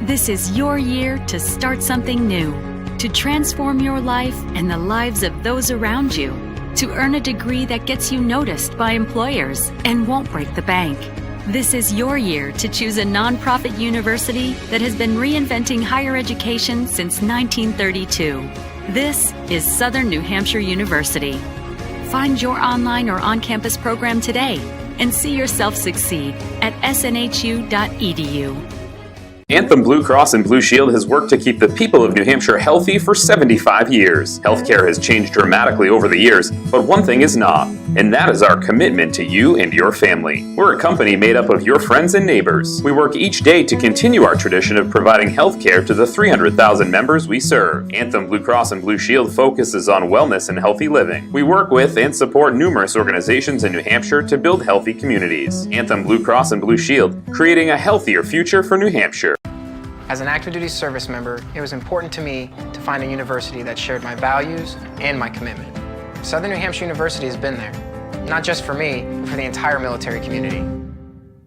This is your year to start something new, to transform your life and the lives of those around you, to earn a degree that gets you noticed by employers and won't break the bank. This is your year to choose a nonprofit university that has been reinventing higher education since 1932. This is Southern New Hampshire University. Find your online or on-campus program today and see yourself succeed at snhu.edu. Anthem Blue Cross and Blue Shield has worked to keep the people of New Hampshire healthy for 75 years. Healthcare has changed dramatically over the years, but one thing is not, and that is our commitment to you and your family. We're a company made up of your friends and neighbors. We work each day to continue our tradition of providing healthcare to the 300,000 members we serve. Anthem Blue Cross and Blue Shield focuses on wellness and healthy living. We work with and support numerous organizations in New Hampshire to build healthy communities. Anthem Blue Cross and Blue Shield, creating a healthier future for New Hampshire. As an active duty service member, it was important to me to find a university that shared my values and my commitment. Southern New Hampshire University has been there, not just for me, but for the entire military community.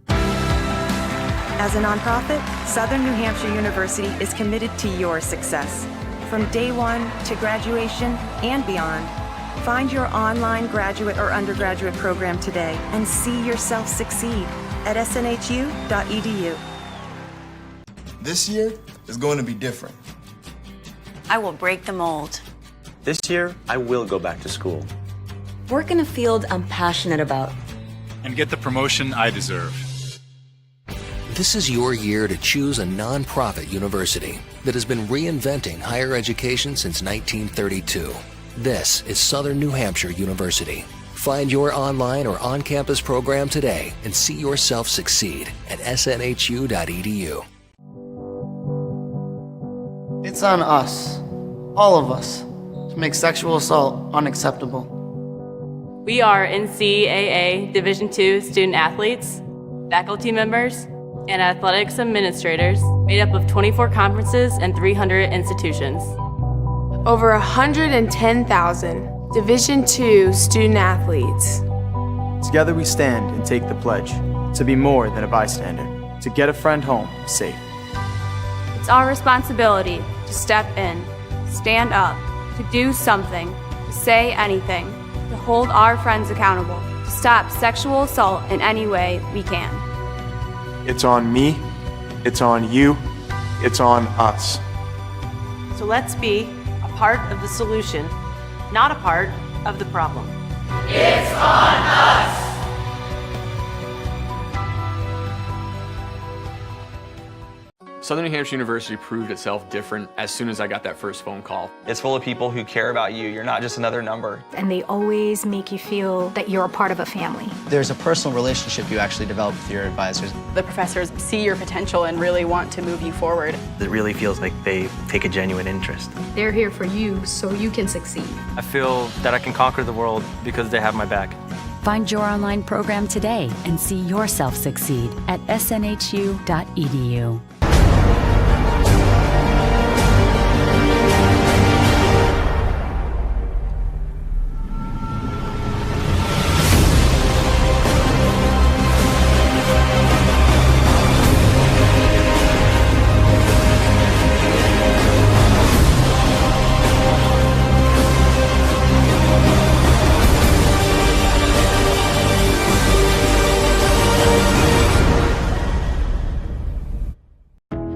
As a nonprofit, Southern New Hampshire University is committed to your success. From day one to graduation and beyond, find your online graduate or undergraduate program today and see yourself succeed at snhu.edu. This year is going to be different. I will break the mold. This year, I will go back to school. Work in a field I'm passionate about. And get the promotion I deserve. This is your year to choose a nonprofit university that has been reinventing higher education since 1932. This is Southern New Hampshire University. Find your online or on-campus program today and see yourself succeed at snhu.edu. It's on us, all of us, to make sexual assault unacceptable. We are NCAA Division II student athletes, faculty members, and athletics administrators made up of 24 conferences and 300 institutions. Over 110,000 Division II student athletes. Together we stand and take the pledge to be more than a bystander, to get a friend home safe. It's our responsibility to step in, stand up, to do something, to say anything, to hold our friends accountable, to stop sexual assault in any way we can. It's on me, it's on you, it's on us. So let's be a part of the solution, not a part of the problem. It's on us! Southern New Hampshire University proved itself different as soon as I got that first phone call. It's full of people who care about you. You're not just another number. And they always make you feel that you're a part of a family. There's a personal relationship you actually develop with your advisors. The professors see your potential and really want to move you forward. It really feels like they take a genuine interest. They're here for you so you can succeed. I feel that I can conquer the world because they have my back. Find your online program today and see yourself succeed at snhu.edu.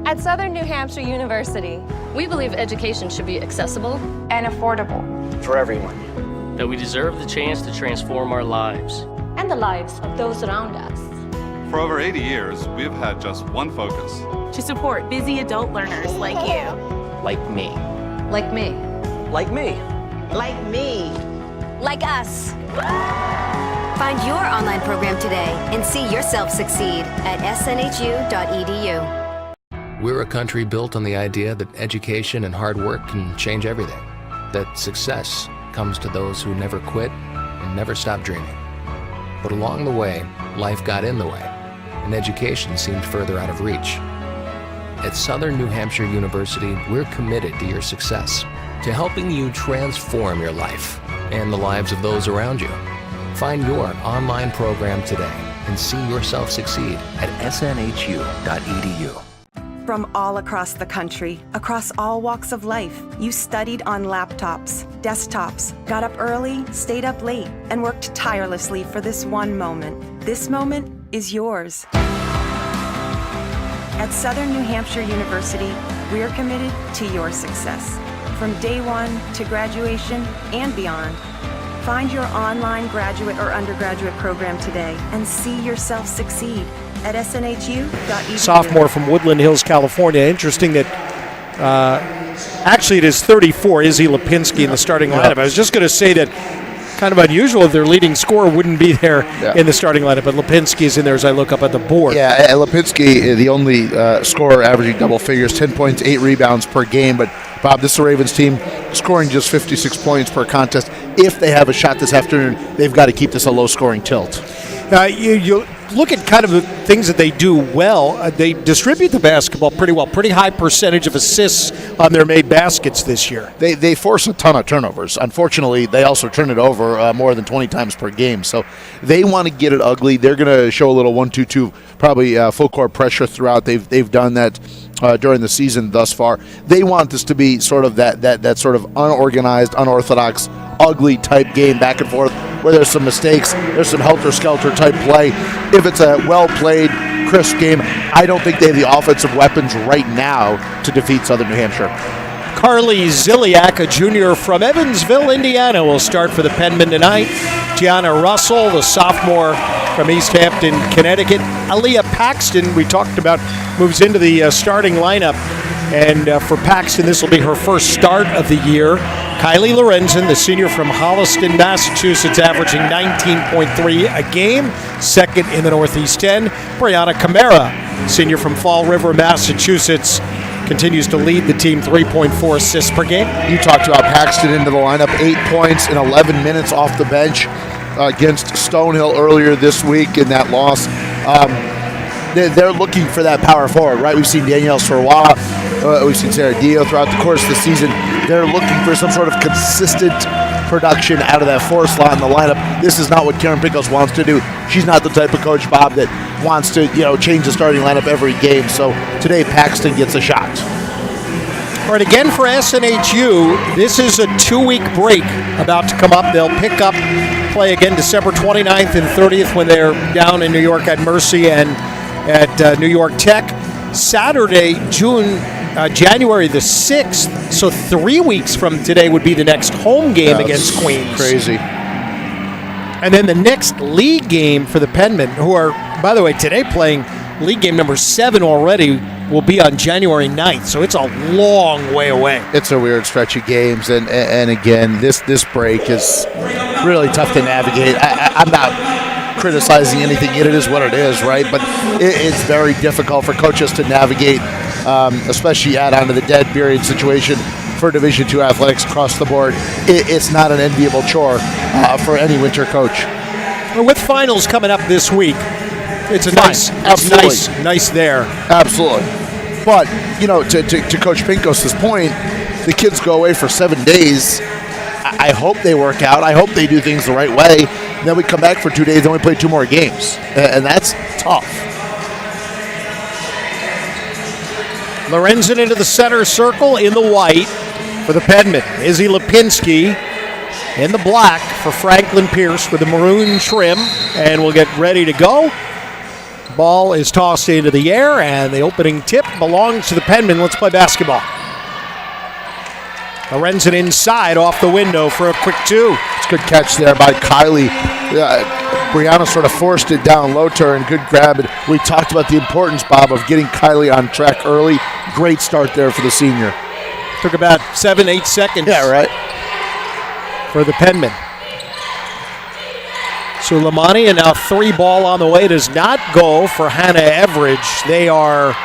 At Southern New Hampshire University, we believe education should be accessible and affordable for everyone. That we deserve the chance to transform our lives and the lives of those around us. For over 80 years, we've had just one focus: to support busy adult learners like you. Like me. Like me. Like me. Like me. Like us. Find your online program today and see yourself succeed at snhu.edu. We're a country built on the idea that education and hard work can change everything. That success comes to those who never quit and never stop dreaming. But along the way, life got in the way, and education seemed further out of reach. At Southern New Hampshire University, we're committed to your success, to helping you transform your life and the lives of those around you. Find your online program today and see yourself succeed at snhu.edu. From all across the country, across all walks of life, you studied on laptops, desktops, got up early, stayed up late, and worked tirelessly for this one moment. This moment is yours. At Southern New Hampshire University, we're committed to your success. From day one to graduation and beyond. Find your online graduate or undergraduate program today and see yourself succeed at snhu.edu. Sophomore from Woodland Hills, California. Interesting that actually it is 34, Izzy Lipinski in the starting lineup. I was just going to say that kind of unusual if their leading scorer wouldn't be there in the starting lineup, but Lipinski is in there as I look up at the board. Yeah, Lipinski, the only scorer averaging double figures, 10 points, 8 rebounds per game. But, Bob, this is the Ravens team scoring just 56 points per contest. If they have a shot this afternoon, they've got to keep this a low-scoring tilt. You look at kind of the things that they do well. They distribute the basketball pretty well. Pretty high percentage of assists on their made baskets this year. They force a ton of turnovers. Unfortunately, they also turn it over more than 20 times per game. So they want to get it ugly. They're going to show a little 1-2-2, probably full court pressure throughout. They've done that during the season thus far. They want this to be sort of that sort of unorganized, unorthodox, ugly type game back and forth, where there's some mistakes, there's some helter-skelter type play. If it's a well-played, crisp game, I don't think they have the offensive weapons right now to defeat Southern New Hampshire. Carly Ziliak, a junior from Evansville, Indiana, will start for the Penmen tonight. Tiana Russell, the sophomore from East Hampton, Connecticut. Aaliyah Paxton, we talked about, moves into the starting lineup. And for Paxton, this will be her first start of the year. Kylie Lorenzen, the senior from Holliston, Massachusetts, averaging 19.3 a game, second in the Northeast 10. Brianna Camara, senior from Fall River, Massachusetts, continues to lead the team, 3.4 assists per game. You talked about Paxton into the lineup, 8 points in 11 minutes off the bench against Stonehill earlier this week in that loss. They're looking for that power forward, right? We've seen Danielle Serwa, we've seen Sarah Dio throughout the course of the season. They're looking for some sort of consistent production out of that 4 slot in the lineup. This is not what Karen Pickles wants to do. She's not the type of coach, Bob, that wants to change the starting lineup every game. So today Paxton gets a shot. All right, again for SNHU, this is a 2-week break about to come up. They'll pick up play again December 29th and 30th when they're down in New York at Mercy and at New York Tech. Saturday, January the 6th, so 3 weeks from today would be the next home game against Queens. Crazy. And then the next league game for the Penmen, who are, by the way, today playing league game number 7 already, will be on January 9th, so it's a long way away. It's a weird stretch of games, and again, this break is really tough to navigate. I'm not criticizing anything. It is what it is, right? But it's very difficult for coaches to navigate, especially add on to the dead period situation for Division II athletics across the board. It's not an enviable chore for any winter coach. Well, with finals coming up this week, it's a nice there. Absolutely. But, to Coach Pinkos' point, the kids go away for 7 days. I hope they work out. I hope they do things the right way. Then we come back for 2 days and we play 2 more games. And that's tough. Lorenzen into the center circle in the white for the Penmen. Izzy Lipinski in the black for Franklin Pierce with the maroon trim. And we'll get ready to go. Ball is tossed into the air, and the opening tip belongs to the Penmen. Let's play basketball. Lorenzen inside off the window for a quick 2. It's a good catch there by Kylie. Brianna sort of forced it down low to her, and good grab. And we talked about the importance, Bob, of getting Kylie on track early. Great start there for the senior. Took about 7-8 seconds. Yeah, right. For the Penmen. Suleimani, and now 3 ball on the way. Does not go for Hannah Everidge. They are,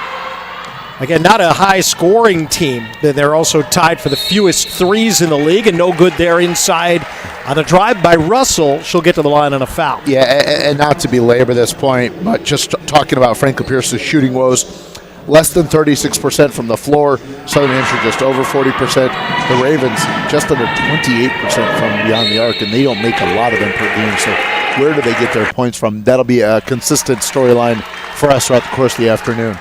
again, not a high-scoring team. They're also tied for the fewest threes in the league, and no good there inside. On the drive by Russell, she'll get to the line on a foul. Yeah, and not to belabor this point, but just talking about Franklin Pierce's shooting woes, less than 36% from the floor. Southern Hampshire just over 40%. The Ravens just under 28% from beyond the arc, and they don't make a lot of them per game. So where do they get their points from? That'll be a consistent storyline for us throughout the course of the afternoon.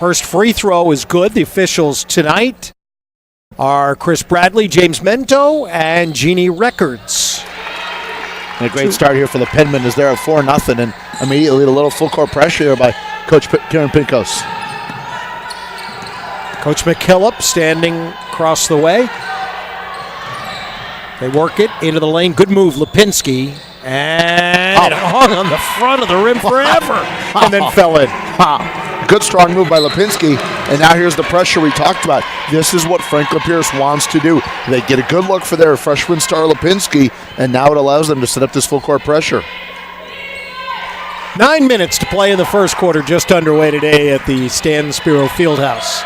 First free throw is good. The officials tonight are Chris Bradley, James Mento, and Jeannie Records. And a great start here for the Penmen as they're at 4-0, and immediately a little full court pressure here by Coach Karen Pincos. Coach McKillop standing across the way. They work it into the lane. Good move, Lipinski. And it hung on the front of the rim forever and then fell in. Good strong move by Lipinski. And now here's the pressure we talked about. This is what Franklin Pierce wants to do. They get a good look for their freshman star Lipinski, and now it allows them to set up this full court pressure. 9 minutes to play in the first quarter, just underway today at the Stan Spirou Fieldhouse.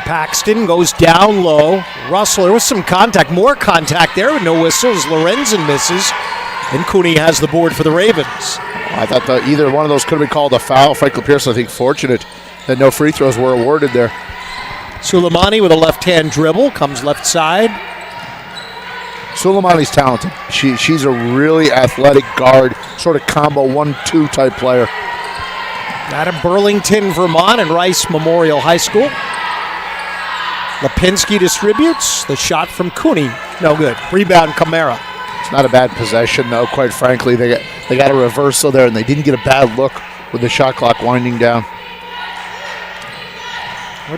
Paxton goes down low. Russell, there was some contact, more contact there, with no whistles. Lorenzen misses, and Cooney has the board for the Ravens. I thought that either one of those could have been called a foul. Franklin Pierce, I think, fortunate that no free throws were awarded there. Suleimani with a left-hand dribble, comes left side. Suleimani's talented. She's a really athletic guard, sort of combo 1-2 type player. Out of Burlington, Vermont, and Rice Memorial High School. Lipinski distributes. The shot from Cooney, no good. Rebound, Camara. It's not a bad possession, though, quite frankly. They got a reversal there, and they didn't get a bad look with the shot clock winding down.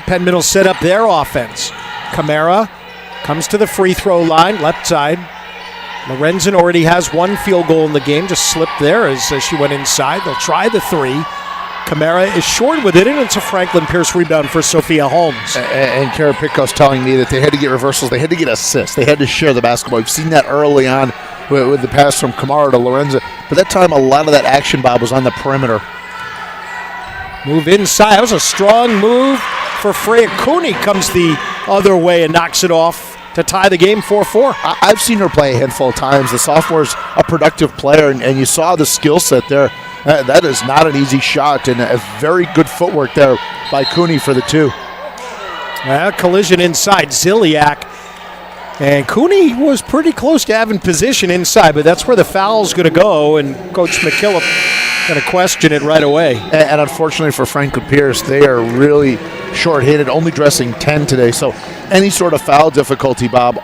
Penn will set up their offense. Camara comes to the free throw line, left side. Lorenzen already has one field goal in the game, just slipped there as she went inside. They'll try the three. Camara is short with it, and it's a Franklin Pierce rebound for Sophia Holmes. And Karen Pickos telling me that they had to get reversals, they had to get assists, they had to share the basketball. We've seen that early on with the pass from Camara to Lorenzen. But that time, a lot of that action, Bob, was on the perimeter. Move inside. That was a strong move for Freya. Cooney comes the other way and knocks it off to tie the game 4-4. I've seen her play a handful of times. The sophomore's a productive player, and you saw the skill set there. That is not an easy shot, and a very good footwork there by Cooney for the two. Well, collision inside. Ziliak. And Cooney was pretty close to having position inside, but that's where the foul's going to go, and Coach McKillop going to question it right away. And unfortunately for Franklin Pierce, they are really short-handed, only dressing 10 today, so any sort of foul difficulty, Bob,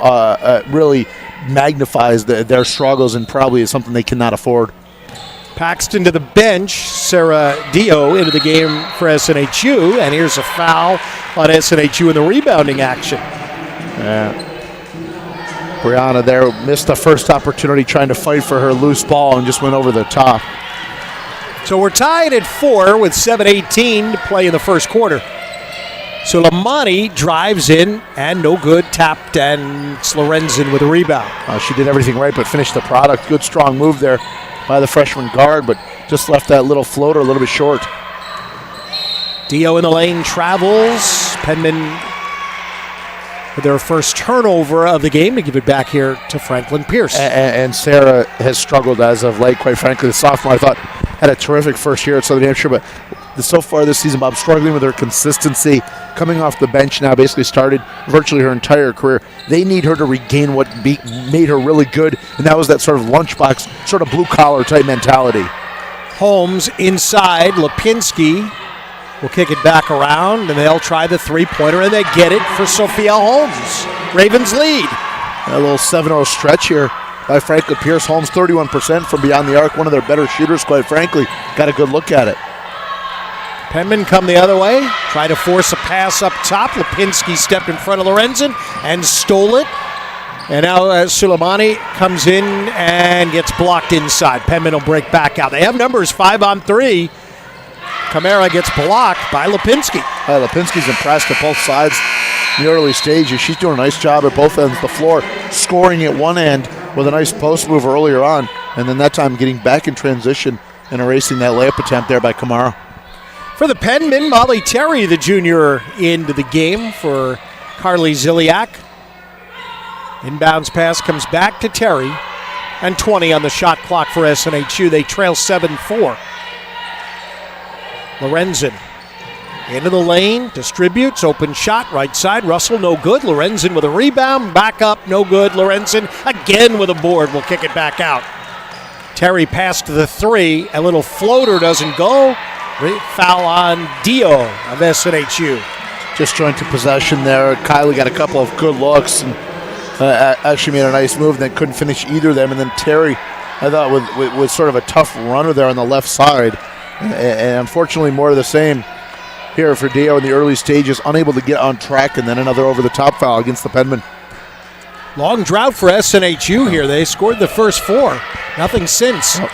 really magnifies their struggles and probably is something they cannot afford. Paxton to the bench. Sarah Dio into the game for SNHU, and here's a foul on SNHU in the rebounding action. Brianna there missed the first opportunity trying to fight for her loose ball and just went over the top. So we're tied at 4 with 7:18 to play in the first quarter. Suleimani drives in and no good, tapped, and it's Lorenzen with a rebound. She did everything right but finished the product. Good strong move there by the freshman guard, but just left that little floater a little bit short. Dio in the lane travels. Penman with their first turnover of the game to give it back here to Franklin Pierce. And Sarah has struggled as of late, quite frankly. The sophomore, I thought, had a terrific first year at Southern Hampshire, but so far this season, Bob, struggling with her consistency, coming off the bench now, basically started virtually her entire career. They need her to regain what made her really good, and that was that sort of lunchbox, sort of blue-collar type mentality. Holmes inside. Lipinski will kick it back around, and they'll try the three-pointer, and they get it for Sophia Holmes. Ravens lead. A little 7-0 stretch here by Franklin Pierce. Holmes 31% from beyond the arc, one of their better shooters, quite frankly. Got a good look at it. Penman come the other way, try to force a pass up top. Lipinski stepped in front of Lorenzen and stole it. And now Suleimani comes in and gets blocked inside. Penman will break back out. They have numbers 5-on-3. Camara gets blocked by Lipinski. Lipinski's impressed at both sides in the early stages. She's doing a nice job at both ends of the floor, scoring at one end with a nice post move earlier on, and then that time getting back in transition and erasing that layup attempt there by Camara. For the Penmen, Molly Terry, the junior, into the game for Carly Ziliak. Inbounds pass comes back to Terry, and 20 on the shot clock for SNHU. They trail 7-4. Lorenzen into the lane, distributes, open shot, right side. Russell, no good. Lorenzen with a rebound, back up, no good. Lorenzen again with a board, will kick it back out. Terry passed to the three, a little floater doesn't go, Foul on Dio of SNHU. Disjointed possession there. Kylie got a couple of good looks and actually made a nice move, and then couldn't finish either of them. And then Terry, I thought, with sort of a tough runner there on the left side. And unfortunately, more of the same here for Dio in the early stages, unable to get on track, and then another over-the-top foul against the Penman. Long drought for SNHU here. They scored the first 4. Nothing since. Oh.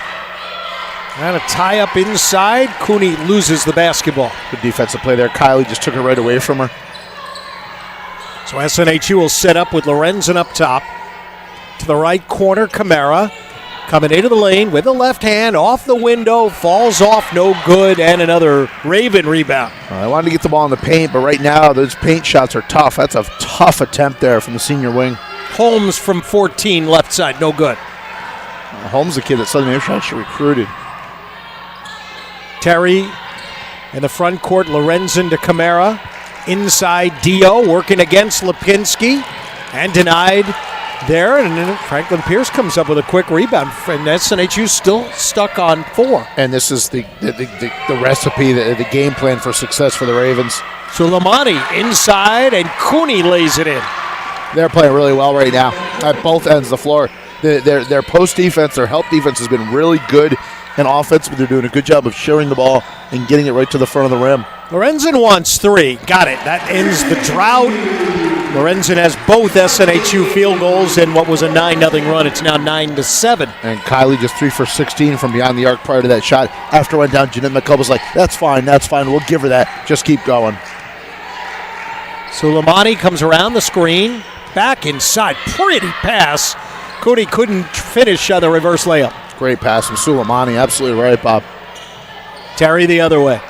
And a tie-up inside. Cooney loses the basketball. Good defensive play there. Kylie just took it right away from her. So SNHU will set up with Lorenzen up top. To the right corner, Camara. Coming into the lane with the left hand, off the window, falls off, no good, and another Raven rebound. I wanted to get the ball in the paint, but right now those paint shots are tough. That's a tough attempt there from the senior wing. Holmes from 14, left side, no good. Holmes, the kid that Southern New Hampshire actually recruited. Terry in the front court, Lorenzen to Camara. Inside, Dio working against Lipinski and denied there. And then Franklin Pierce comes up with a quick rebound. And SNHU still stuck on 4. And this is the recipe, the game plan for success for the Ravens. So Lamani inside, and Cooney lays it in. They're playing really well right now at both ends of the floor. Their post defense, their help defense has been really good in offense, but they're doing a good job of sharing the ball and getting it right to the front of the rim. Lorenzen wants 3. Got it. That ends the drought. Lorenzen has both SNHU field goals in what was a 9-0 run. It's now 9-7. And Kylie just 3 for 16 from beyond the arc prior to that shot. After it went down, Jeanette McCullough was like, that's fine. We'll give her that. Just keep going. So Lamani comes around the screen. Back inside. Pretty pass. Cooney couldn't finish the reverse layup. Great pass from Suleimani. Absolutely right, Bob. Terry the other way.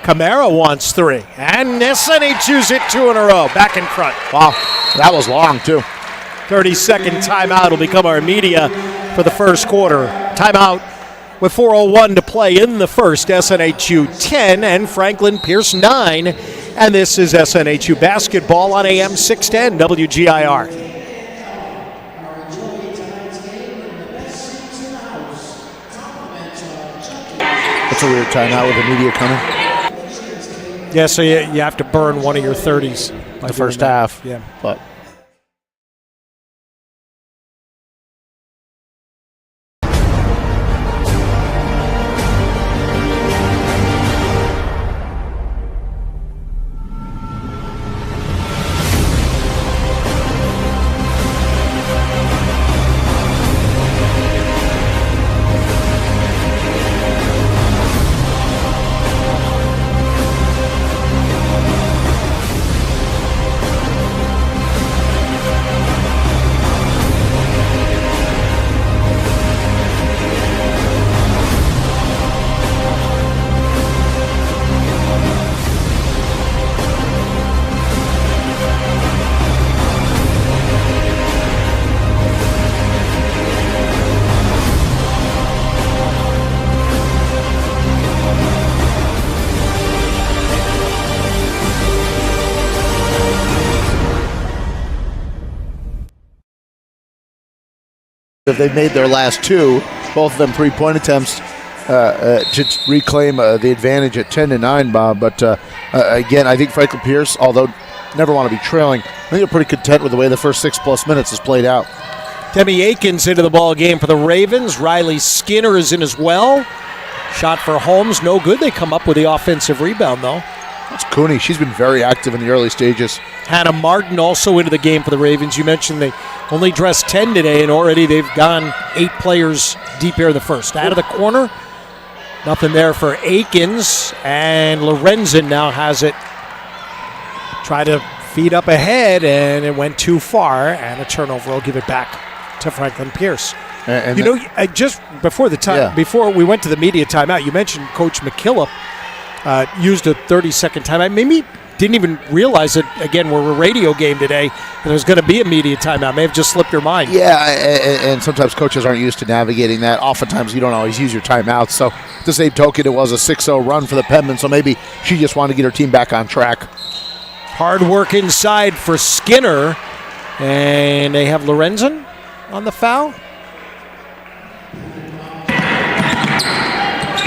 Camara wants 3. And SNHU's it 2 in a row. Back in front. Wow, that was long, too. 30-second timeout will become our media for the first quarter. Timeout with 4:01 to play in the first. SNHU 10 and Franklin Pierce 9. And this is SNHU basketball on AM 610 WGIR. That's a weird timeout with the media coming. Yeah, so you have to burn one of your 30s. The first half. Yeah. But they've made their last 2, both of them 3-point attempts to reclaim the advantage at 10-9, Bob. But again, I think Franklin Pierce, although never want to be trailing, I think they're pretty content with the way the first 6+ minutes has played out. Demi Aikens into the ball game for the Ravens. Riley Skinner is in as well. Shot for Holmes, no good. They come up with the offensive rebound, though. That's Cooney. She's been very active in the early stages. Hannah Martin also into the game for the Ravens. You mentioned they only dressed 10 today, and already they've gone 8 players deep here in the first. Out of the corner, nothing there for Aikens, and Lorenzen now has it. Try to feed up ahead, and it went too far, and a turnover will give it back to Franklin Pierce. And just before the time, before we went to the media timeout, you mentioned Coach McKillop used a 30-second timeout. Maybe didn't even realize that, again, we're a radio game today, and there's going to be a media timeout. May have just slipped your mind. Yeah, and sometimes coaches aren't used to navigating that. Oftentimes you don't always use your timeouts. So at the same token, it was a 6-0 run for the Penman, so maybe she just wanted to get her team back on track. Hard work inside for Skinner, and they have Lorenzen on the foul.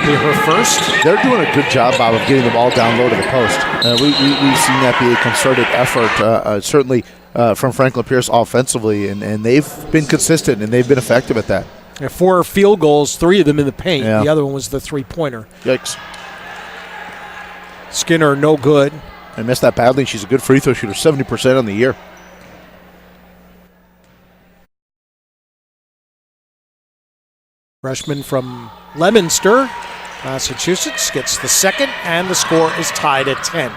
Be her first. They're doing a good job, Bob, of getting the ball down low to the post. We've seen that be a concerted effort, certainly from Franklin Pierce offensively, and they've been consistent and they've been effective at that. 4 field goals, 3 of them in the paint. Yeah. The other one was the 3-pointer. Yikes. Skinner, no good. I missed that badly. She's a good free throw shooter, 70% on the year. Freshman from Leominster, Massachusetts, gets the second, and the score is tied at 10.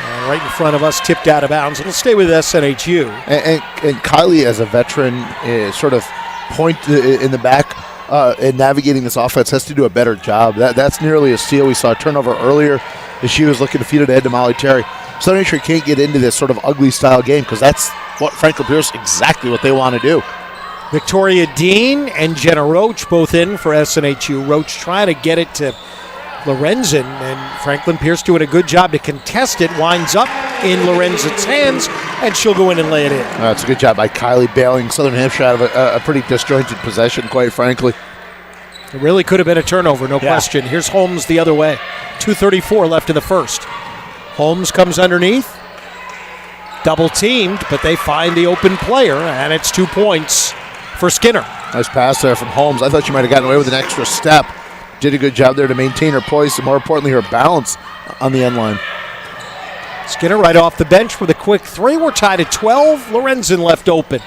And right in front of us, tipped out of bounds. It'll stay with SNHU. And Kylie, as a veteran, sort of point in the back and navigating this offense, has to do a better job. That's nearly a steal. We saw a turnover earlier as she was looking to feed it ahead to Molly Terry. Southern Hampshire can't get into this sort of ugly style game because that's what Franklin Pierce, exactly what they want to do. Victoria Dean and Jenna Roach both in for SNHU. Roach trying to get it to Lorenzen, and Franklin Pierce doing a good job to contest it. Winds up in Lorenzen's hands, and she'll go in and lay it in. That's a good job by Kylie, bailing Southern Hampshire out of a pretty disjointed possession, quite frankly. It really could have been a turnover, no question. Here's Holmes the other way. 2:34 left in the first. Holmes comes underneath. Double teamed, but they find the open player, and it's 2 points for Skinner. Nice pass there from Holmes. I thought she might have gotten away with an extra step. Did a good job there to maintain her poise and, more importantly, her balance on the end line. Skinner right off the bench with a quick 3. We're tied at 12. Lorenzen left open.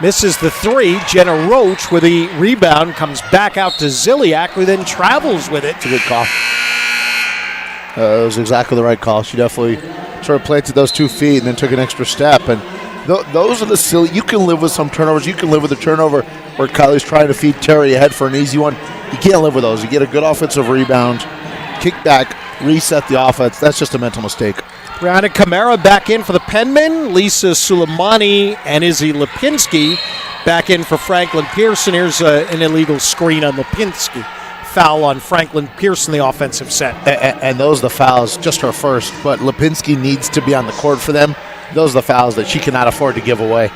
Misses the 3. Jenna Roach with the rebound comes back out to Ziliak, who then travels with it. It's a good call. It was exactly the right call. She definitely sort of planted those 2 feet and then took an extra step. And those are the silly. You can live with some turnovers. You can live with a turnover where Kylie's trying to feed Terry ahead for an easy one. You can't live with those. You get a good offensive rebound, kick back, reset the offense. That's just a mental mistake. Brianna Kamara back in for the Penmen. Lisa Suleimani and Izzy Lipinski back in for Franklin Pearson. Here's an illegal screen on Lipinski. Foul on Franklin Pearson, the offensive set. And those are the fouls, just her first. But Lipinski needs to be on the court for them. Those are the fouls that she cannot afford to give away.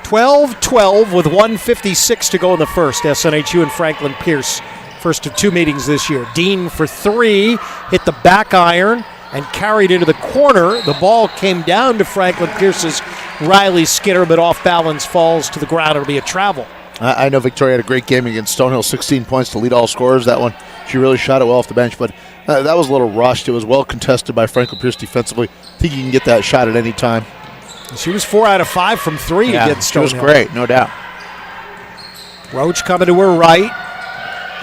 12-12 with 1:56 to go in the first. SNHU and Franklin Pierce, first of 2 meetings this year. Dean for 3, hit the back iron and carried into the corner. The ball came down to Franklin Pierce's Riley Skinner, but off balance falls to the ground. It'll be a travel. I know Victoria had a great game against Stonehill, 16 points to lead all scorers. That one, she really shot it well off the bench, but that was a little rushed. It was well contested by Franklin Pierce defensively. I think you can get that shot at any time. She was 4 out of 5 from 3 against Stonehill. She was great, no doubt. Roach coming to her right,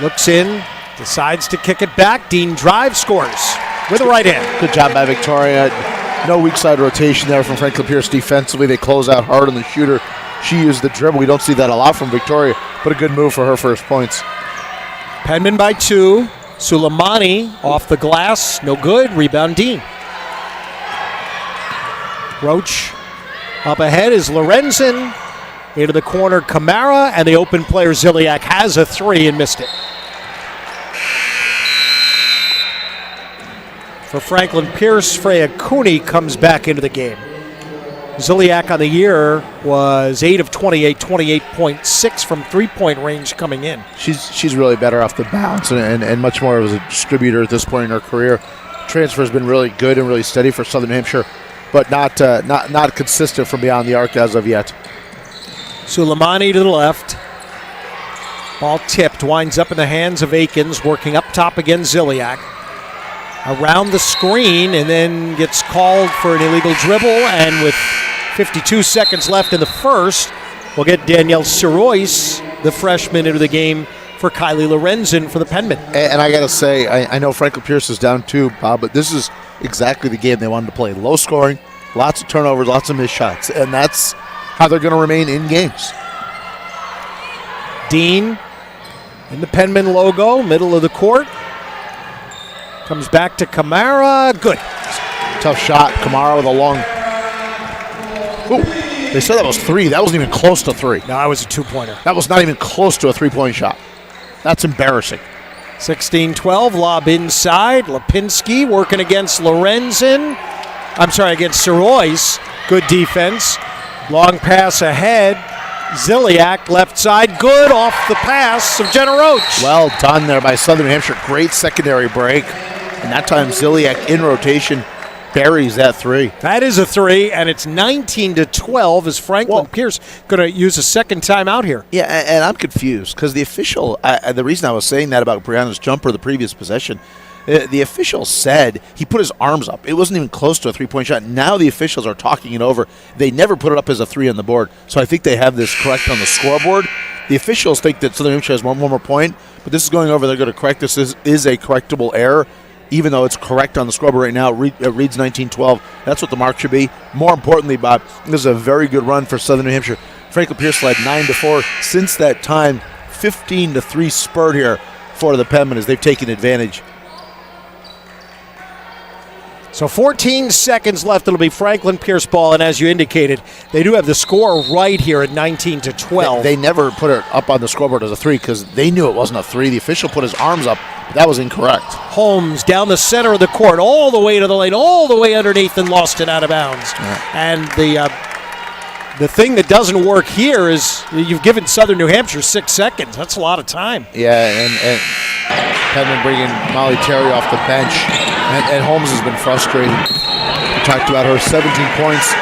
looks in, decides to kick it back. Dean drives, scores with the right hand. Good job by Victoria. No weak side rotation there from Franklin Pierce defensively. They close out hard on the shooter. She used the dribble. We don't see that a lot from Victoria, but a good move for her first points. Penman by 2. Suleimani off the glass, no good. Rebound Dean. Roach up ahead is Lorenzen. Into the corner, Kamara, and the open player Ziliak has a 3 and missed it. For Franklin Pierce, Freya Cooney comes back into the game. Ziliak on the year was 8 of 28, 28.6 from three-point range coming in. She's really better off the bounce and much more as a distributor at this point in her career. Transfer has been really good and really steady for Southern Hampshire, but not consistent from beyond the arc as of yet. Suleimani to the left. Ball tipped, winds up in the hands of Akins, working up top against Ziliak. Around the screen, and then gets called for an illegal dribble, and with 52 seconds left in the first, we'll get Danielle Sirois, the freshman, into the game for Kylie Lorenzen for the Penman. And I got to say, I know Franklin Pierce is down too, Bob, but this is exactly the game they wanted to play. Low scoring, lots of turnovers, lots of missed shots, and that's how they're going to remain in games. Dean in the Penman logo, middle of the court. Comes back to Kamara. Good. Tough shot. Kamara with a long. Ooh, they said that was 3. That wasn't even close to 3. No, that was a 2-pointer. That was not even close to a 3-point shot. That's embarrassing. 16-12. Lob inside. Lipinski working against Lorenzen. I'm sorry, against Sirois. Good defense. Long pass ahead. Ziliak, left side, good off the pass of Jenna Roach. Well done there by Southern New Hampshire. Great secondary break. And that time Ziliak in rotation buries that three. That is a three, and it's 19-12 as Franklin Pierce going to use a second timeout here. Yeah, and I'm confused because the official, the reason I was saying that about Brianna's jumper the previous possession, the official said he put his arms up. It wasn't even close to a three-point shot. Now the officials are talking it over. They never put it up as a three on the board, so I think they have this correct on the scoreboard. The officials think that Southern New Hampshire has one more point, but this is going over. They're going to correct this. This is a correctable error. Even though it's correct on the scoreboard right now, it reads 19-12. That's what the mark should be. More importantly, Bob, this is a very good run for Southern New Hampshire. Franklin Pierce led 9-4. Since that time, 15-3 spurt here for the Penmen as they've taken advantage. So 14 seconds left. It'll be Franklin Pierce ball, and as you indicated, they do have the score right here at 19-12. They never put it up on the scoreboard as a three because they knew it wasn't a three. The official put his arms up. That was incorrect. Holmes down the center of the court, all the way to the lane, all the way underneath, and lost it out of bounds. Yeah. And the thing that doesn't work here is you've given Southern New Hampshire 6 seconds. That's a lot of time. Yeah, and Penman bringing Molly Terry off the bench, and Holmes has been frustrated. We talked about her 17 points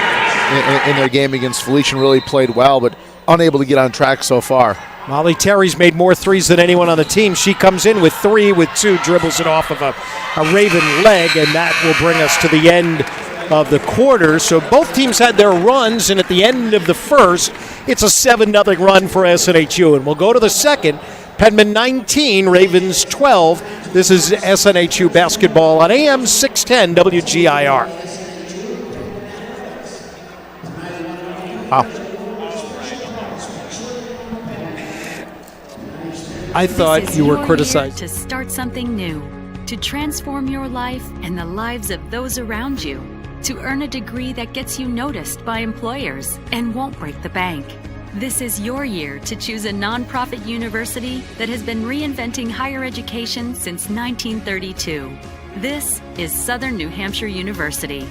in their game against Felician, really played well, but unable to get on track so far. Molly Terry's made more threes than anyone on the team. She comes in with 3 with 2, dribbles it off of a Raven leg, and that will bring us to the end of the quarter. So both teams had their runs, and at the end of the first, it's a 7-0 run for SNHU. And we'll go to the second. Penman 19, Ravens 12. This is SNHU basketball on AM 610 WGIR. Wow. I thought you were criticized. To start something new, to transform your life and the lives of those around you, to earn a degree that gets you noticed by employers and won't break the bank. This is your year to choose a nonprofit university that has been reinventing higher education since 1932. This is Southern New Hampshire University.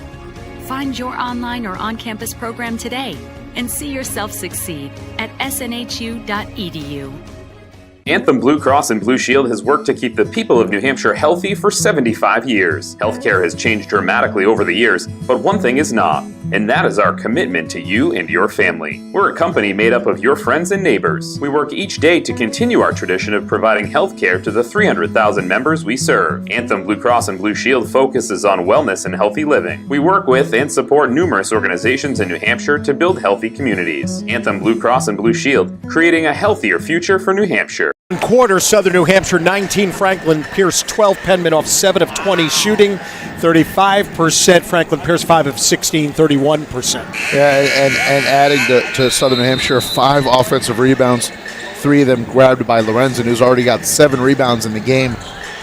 Find your online or on-campus program today and see yourself succeed at snhu.edu. Anthem Blue Cross and Blue Shield has worked to keep the people of New Hampshire healthy for 75 years. Healthcare has changed dramatically over the years, but one thing is not, and that is our commitment to you and your family. We're a company made up of your friends and neighbors. We work each day to continue our tradition of providing healthcare to the 300,000 members we serve. Anthem Blue Cross and Blue Shield focuses on wellness and healthy living. We work with and support numerous organizations in New Hampshire to build healthy communities. Anthem Blue Cross and Blue Shield, creating a healthier future for New Hampshire. Quarter, Southern New Hampshire 19, Franklin Pierce 12, Penman off 7 of 20 shooting, 35%, Franklin Pierce 5 of 16, 31%. Yeah, and adding to Southern New Hampshire 5 offensive rebounds, 3 of them grabbed by Lorenzen, who's already got 7 rebounds in the game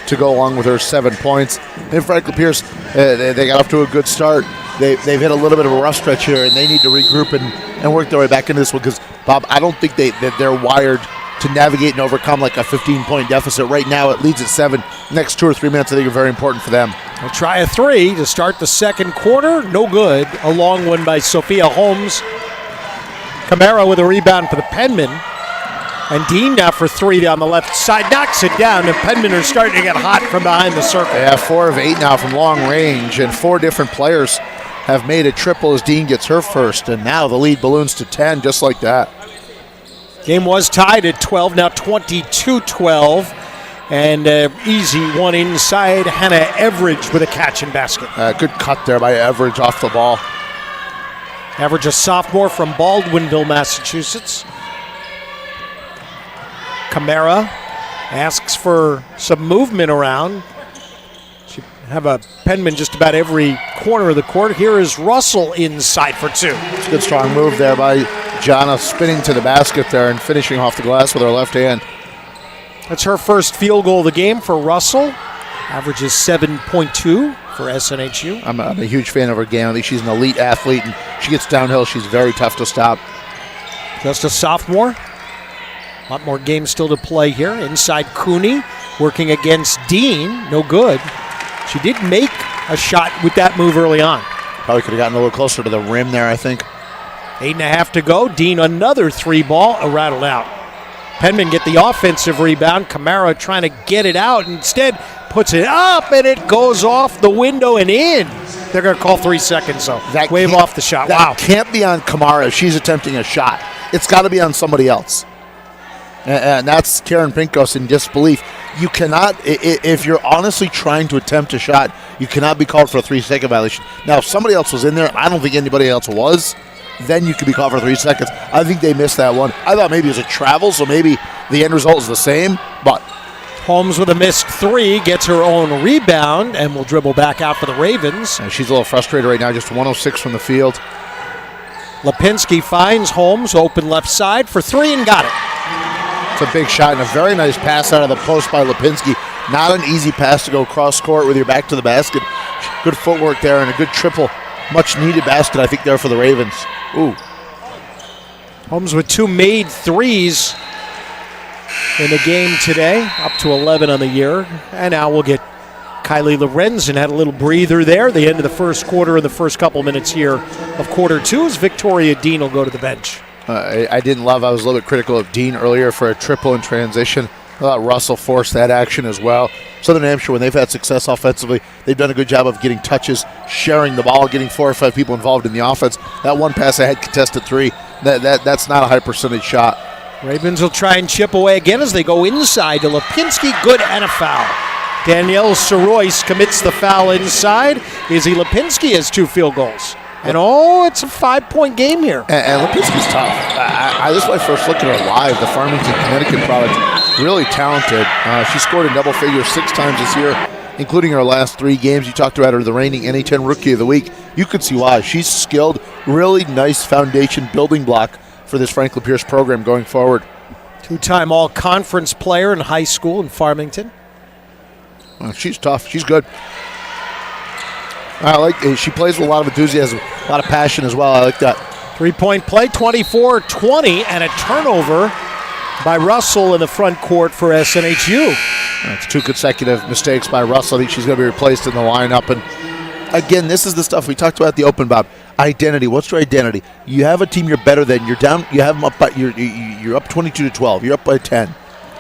to go along with her 7 points. And Franklin Pierce, they got off to a good start. They've hit a little bit of a rough stretch here, and they need to regroup and work their way back into this one because, Bob, I don't think they're wired to navigate and overcome like a 15-point deficit. Right now it leads at 7. Next 2 or 3 minutes I think are very important for them. They'll try a 3 to start the second quarter. No good. A long one by Sophia Holmes. Camara with a rebound for the Penmen. And Dean now for 3 down the left side. Knocks it down, and Penmen are starting to get hot from behind the circle. Yeah, 4 of 8 now from long range, and 4 different players have made a triple as Dean gets her first. And now the lead balloons to 10 just like that. Game was tied at 12, now 22-12. And easy one inside. Hannah Everidge with a catch and basket. Good cut there by Everidge off the ball. Everidge, a sophomore from Baldwinville, Massachusetts. Camara asks for some movement around. She have a Penman just about every corner of the court. Here is Russell inside for 2. It's a good strong move there by Jana, spinning to the basket there and finishing off the glass with her left hand. That's her first field goal of the game for Russell. Averages 7.2 for SNHU. I'm a huge fan of her game. I think she's an elite athlete, and she gets downhill. She's very tough to stop. Just a sophomore. A lot more games still to play here. Inside Cooney, working against Dean. No good. She did make a shot with that move early on. Probably could have gotten a little closer to the rim there, I think. 8.5 to go. Dean, another 3-ball, rattled out. Penman get the offensive rebound. Camara trying to get it out. Instead, puts it up, and it goes off the window and in. They're going to call 3 seconds, though. Wave off the shot. That Wow. can't be on Camara if she's attempting a shot. It's got to be on somebody else. And that's Karen Pincos in disbelief. You cannot, if you're honestly trying to attempt a shot, you cannot be called for a 3-second violation. Now, if somebody else was in there, I don't think anybody else was, then you could be called for 3 seconds. I think they missed that one. I thought maybe it was a travel, so maybe the end result is the same, but Holmes with a missed 3, gets her own rebound, and will dribble back out for the Ravens. She's a little frustrated right now, just 106 from the field. Lipinski finds Holmes, open left side for 3, and got it. It's a big shot and a very nice pass out of the post by Lipinski. Not an easy pass to go cross court with your back to the basket. Good footwork there and a good triple. Much needed basket, I think, there for the Ravens. Ooh. Holmes with 2 made 3s in the game today, up to 11 on the year. And now we'll get Kylie Lorenzen. Had a little breather there. The end of the first quarter and the first couple minutes here of quarter 2 as Victoria Dean will go to the bench. I didn't love, I was a little bit critical of Dean earlier for a triple in transition. I thought Russell forced that action as well. Southern New Hampshire, when they've had success offensively, they've done a good job of getting touches, sharing the ball, getting 4 or 5 people involved in the offense. That one pass ahead contested 3, that's not a high percentage shot. Ravens will try and chip away again as they go inside to Lipinski. Good, and a foul. Danielle Sorois commits the foul inside. Izzy Lipinski has 2 field goals. And it's a 5-point game here. And Lipinski's tough. This is my first look at her live, the Farmington, Connecticut product. Really talented. She scored in double figures 6 times this year, including her last 3 games. You talked about her, the reigning NA10 Rookie of the Week. You could see why. She's skilled, really nice foundation building block for this Franklin Pierce program going forward. 2-time all-conference player in high school in Farmington. She's tough. She's good. I like it. She plays with a lot of enthusiasm, a lot of passion as well. I like that. 3-point play, 24-20, and a turnover by Russell in the front court for SNHU. That's 2 consecutive mistakes by Russell. I think she's going to be replaced in the lineup. And again, this is the stuff we talked about at the open, Bob. Identity. What's your identity? You have a team you're better than. You're down. You have them up. You're up 22-12. You're up by 10.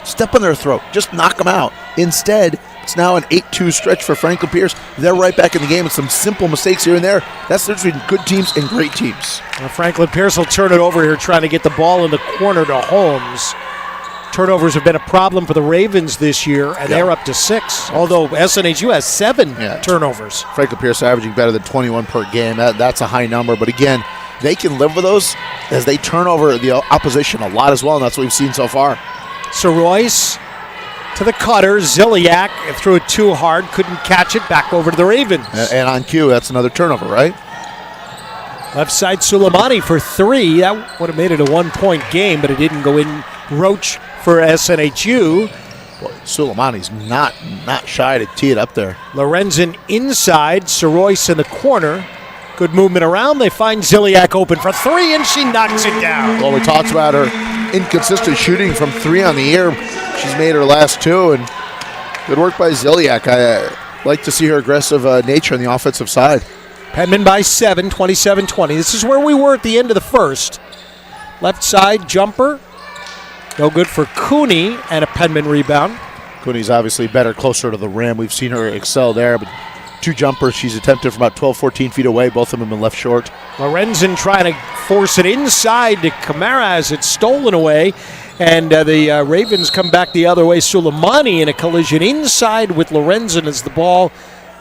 Step on their throat. Just knock them out. Instead, it's now an 8-2 stretch for Franklin Pierce. They're right back in the game with some simple mistakes here and there. That's the difference between good teams and great teams. Franklin Pierce will turn it over here, trying to get the ball in the corner to Holmes. Turnovers have been a problem for the Ravens this year, and they're up to 6, although SNHU has 7 turnovers. Franklin Pierce averaging better than 21 per game. That's a high number, but again, they can live with those as they turn over the opposition a lot as well, and that's what we've seen so far. Sorois to the cutter. Ziliak threw it too hard, couldn't catch it. Back over to the Ravens. And on cue, that's another turnover, right? Left side Suleimani for 3. That would have made it a 1-point game, but it didn't go in. Roach for SNHU. Well, Suleimani's not shy to tee it up there. Lorenzen inside. Sorois in the corner. Good movement around. They find Ziliak open for 3, and she knocks it down. Well, we talked about her inconsistent shooting from 3 on the year. She's made her last 2, and good work by Ziliak. I like to see her aggressive nature on the offensive side. Penman by 7, 27-20. This is where we were at the end of the first. Left side jumper. No good for Cooney, and a Penman rebound. Cooney's obviously better, closer to the rim. We've seen her excel there, but 2 jumpers she's attempted from about 12, 14 feet away. Both of them have been left short. Lorenzen trying to force it inside to Camara as it's stolen away. And the Ravens come back the other way. Suleimani in a collision inside with Lorenzen as the ball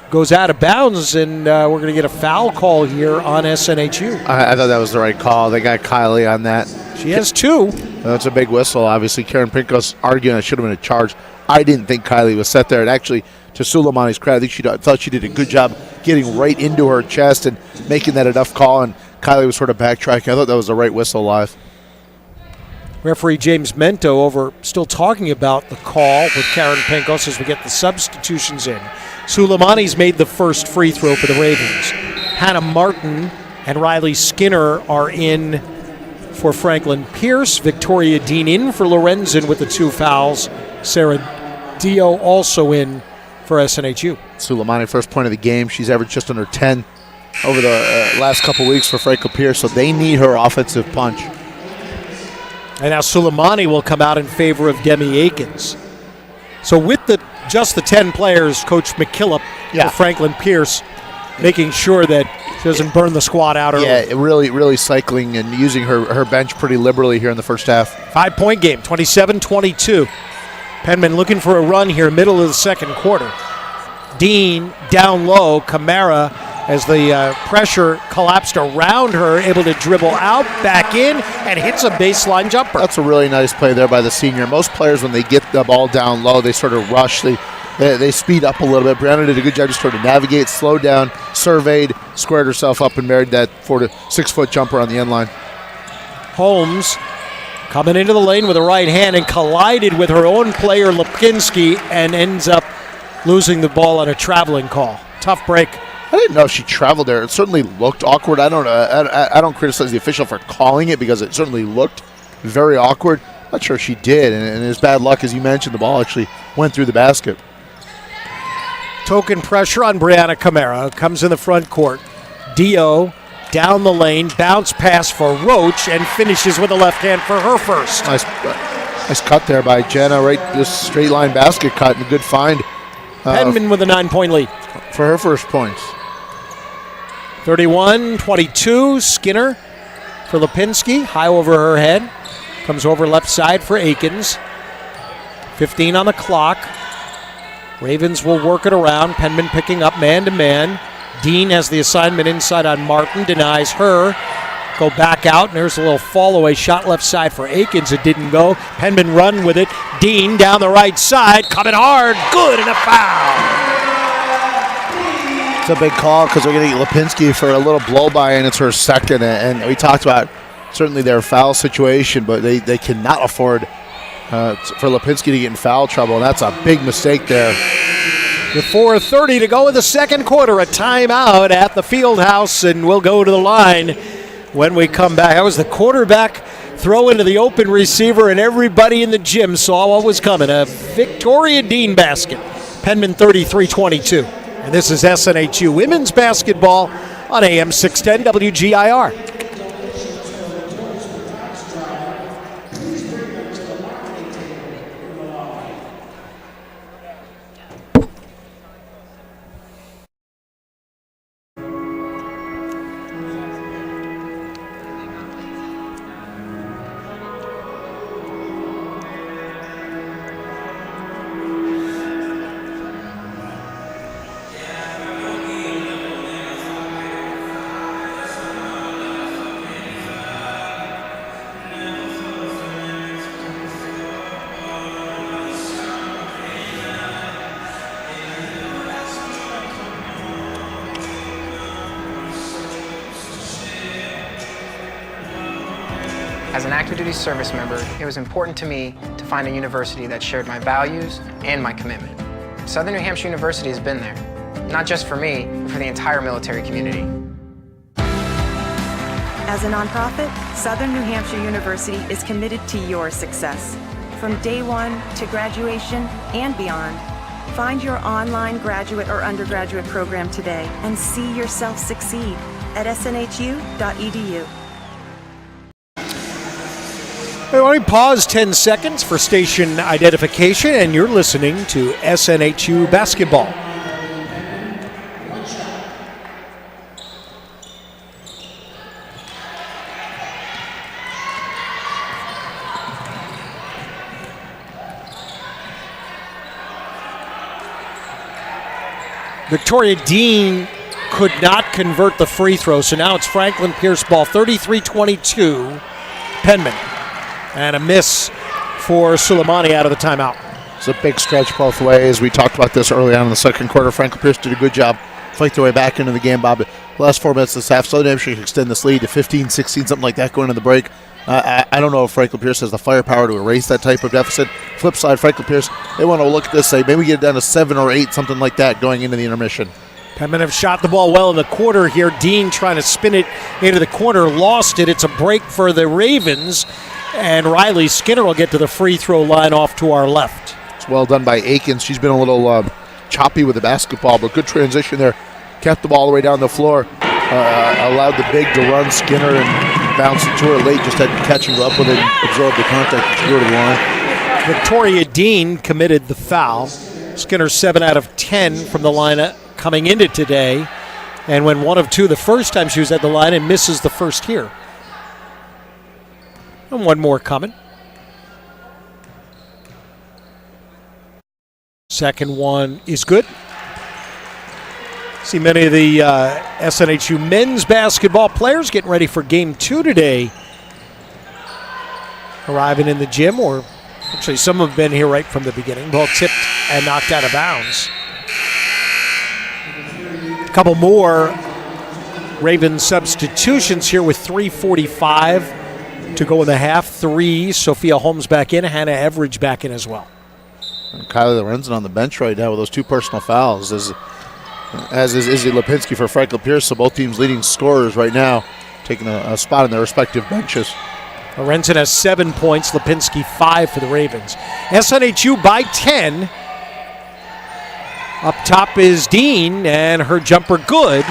goes out of bounds. And we're going to get a foul call here on SNHU. I thought that was the right call. They got Kylie on that. She has 2. That's a big whistle. Obviously, Karen Pincos arguing it should have been a charge. I didn't think Kylie was set there. And actually, to Suleimani's credit, I thought she did a good job getting right into her chest and making that enough call. And Kylie was sort of backtracking. I thought that was the right whistle live. Referee James Mento still talking about the call with Karen Pincos as we get the substitutions in. Suleimani's made the first free throw for the Ravens. Hannah Martin and Riley Skinner are in for Franklin Pierce. Victoria Dean in for Lorenzen with the 2 fouls. Sarah Dio also in for SNHU. Suleimani, first point of the game. She's averaged just under 10 over the last couple weeks for Franklin Pierce, so they need her offensive punch. And now Suleimani will come out in favor of Demi Akins. So with just the 10 players, Coach McKillop for Franklin Pierce, making sure that she doesn't burn the squad out early. Yeah, really cycling and using her bench pretty liberally here in the first half. 5-point game, 27-22. Penman looking for a run here, middle of the second quarter. Dean down low, Kamara, as the pressure collapsed around her, able to dribble out, back in, and hits a baseline jumper. That's a really nice play there by the senior. Most players, when they get the ball down low, they sort of rush. They speed up a little bit. Brianna did a good job just trying to navigate, slow down, surveyed, squared herself up, and married that 4 to 6 foot jumper on the end line. Holmes coming into the lane with a right hand and collided with her own player, Lipinski, and ends up losing the ball on a traveling call. Tough break. I didn't know if she traveled there. It certainly looked awkward. I don't criticize the official for calling it because it certainly looked very awkward. Not sure if she did, and it was bad luck, as you mentioned. The ball actually went through the basket. Token pressure on Brianna Kamara. Comes in the front court. Dio down the lane, bounce pass for Roach, and finishes with a left hand for her first. Nice cut there by Jenna. Right, this straight line basket cut, and a good find. Penman with a 9-point lead for her first points. 31-22. Skinner for Lipinski. High over her head. Comes over left side for Akins. 15 on the clock. Ravens will work it around. Penman picking up man-to-man. Dean has the assignment inside on Martin. Denies her. Go back out, and there's a little fall-away shot left side for Akins. It didn't go. Penman run with it. Dean down the right side. Coming hard. Good, and a foul. It's a big call because they're going to get Lipinski for a little blow-by, and it's her second. And we talked about certainly their foul situation, but they cannot afford for Lipinski to get in foul trouble, and that's a big mistake there. With 4:30 to go in the second quarter, a timeout at the field house, and we'll go to the line when we come back. That was the quarterback throw into the open receiver, and everybody in the gym saw what was coming. A Victoria Dean basket. Penman 33-22. And this is SNHU women's basketball on AM 610 WGIR. As an active duty service member, it was important to me to find a university that shared my values and my commitment. Southern New Hampshire University has been there, not just for me, but for the entire military community. As a nonprofit, Southern New Hampshire University is committed to your success. From day one to graduation and beyond, find your online graduate or undergraduate program today and see yourself succeed at snhu.edu. I want to pause 10 seconds for station identification, and you're listening to SNHU basketball. Victoria Dean could not convert the free throw, so now it's Franklin Pierce ball, 33-22, Penman. And a miss for Suleimani out of the timeout. It's a big stretch both ways. We talked about this early on in the second quarter. Franklin Pierce did a good job fight their way back into the game, Bob. The last 4 minutes of this half, Southern Hampshire can extend this lead to 15, 16, something like that going into the break. I don't know if Franklin Pierce has the firepower to erase that type of deficit. Flip side, Franklin Pierce, they want to look at this, say maybe get it down to 7 or 8, something like that going into the intermission. Penman have shot the ball well in the quarter here. Dean trying to spin it into the corner, lost it. It's a break for the Ravens. And Riley Skinner will get to the free throw line off to our left. It's well done by Akins. She's been a little choppy with the basketball, but good transition there. Kept the ball all the way down the floor. allowed the big to run Skinner and bounce it to her late. Just had to catch and go up with it and absorb the contact and go to the line. Victoria Dean committed the foul. Skinner 7 out of 10 from the line coming into today. And went 1 of 2 the first time she was at the line and misses the first here. And one more coming. Second one is good. See many of the SNHU men's basketball players getting ready for game 2 today. Arriving in the gym, or actually some have been here right from the beginning. Ball tipped and knocked out of bounds. A couple more Ravens substitutions here with 3:45 to go in the half. 3, Sophia Holmes back in, Hannah Everidge back in as well. And Kylie Lorenzen on the bench right now with those 2 personal fouls, as is Izzy Lipinski for Franklin Pierce. So both teams leading scorers right now, taking a spot in their respective benches. Lorenzen has 7 points, Lipinski 5 for the Ravens. SNHU by 10. Up top is Dean, and her jumper good.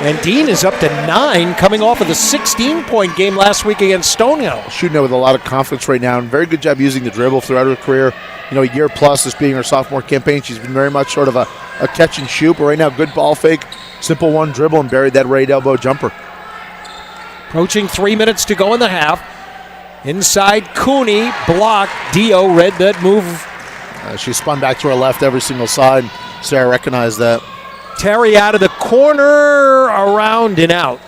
And Dean is up to 9, coming off of the 16-point game last week against Stonehill. Shooting it with a lot of confidence right now, and very good job using the dribble throughout her career. You know, a year plus, this being her sophomore campaign, she's been very much sort of a catch and shoot, but right now, good ball fake, simple one dribble, and buried that right elbow jumper. Approaching 3 minutes to go in the half. Inside Cooney, blocked. Dio read that move. She spun back to her left every single side. Sarah recognized that. Terry out of the corner, around and out.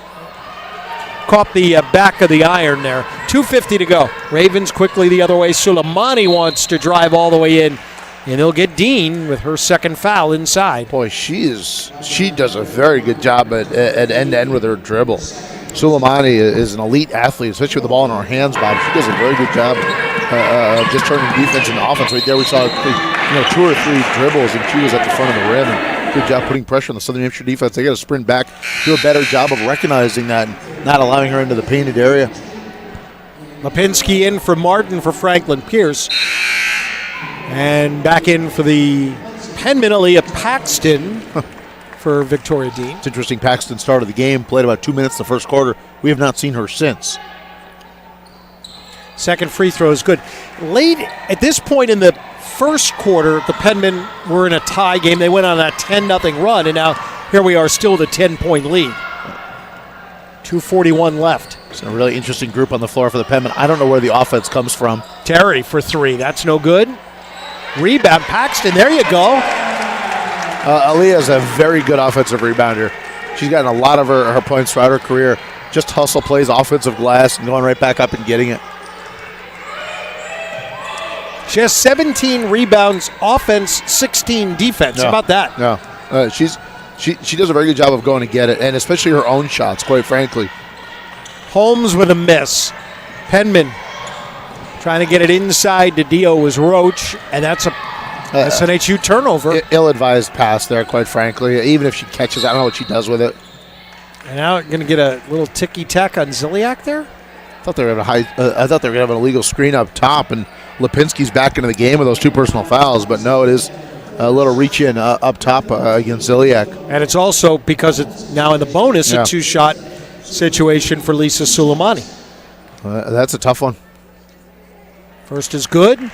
Caught the back of the iron there. 2:50 to go. Ravens quickly the other way. Suleimani wants to drive all the way in. And they'll get Dean with her second foul inside. Boy, she does a very good job at end-to-end with her dribble. Suleimani is an elite athlete, especially with the ball in her hands, Bob. She does a very good job of just turning defense into offense. Right there we saw 2 or 3 dribbles, and she was at the front of the rim. And good job putting pressure on the Southern Hampshire defense. They got to sprint back, do a better job of recognizing that and not allowing her into the painted area. Lipinski in for Martin for Franklin Pierce. And back in for the Penman, Aaliyah Paxton for Victoria Dean. It's interesting, Paxton started the game, played about 2 minutes the first quarter. We have not seen her since. Second free throw is good. Late at this point in the first quarter, the Penmen were in a tie game. They went on a 10-0 run, and now here we are still with a 10-point lead. 2:41 left. It's a really interesting group on the floor for the Penmen. I don't know where the offense comes from. Terry for 3. That's no good. Rebound, Paxton. There you go. Aaliyah is a very good offensive rebounder. She's gotten a lot of her points throughout her career. Just hustle plays, offensive glass, and going right back up and getting it. She has 17 rebounds, offense, 16 defense. How about that? No, she does a very good job of going to get it, and especially her own shots, quite frankly. Holmes with a miss. Penman trying to get it inside to Dio was Roach, and that's a SNHU turnover. Ill-advised pass there, quite frankly. Even if she catches, I don't know what she does with it. And now going to get a little ticky-tack on Ziliak there. I thought they were going to have an illegal screen up top, and Lipinski's back into the game with those 2 personal fouls. But no, it is a little reach in up top against Ziliak. And it's also because it's now in the bonus a 2-shot situation for Lisa Suleimani. That's a tough one. First is good.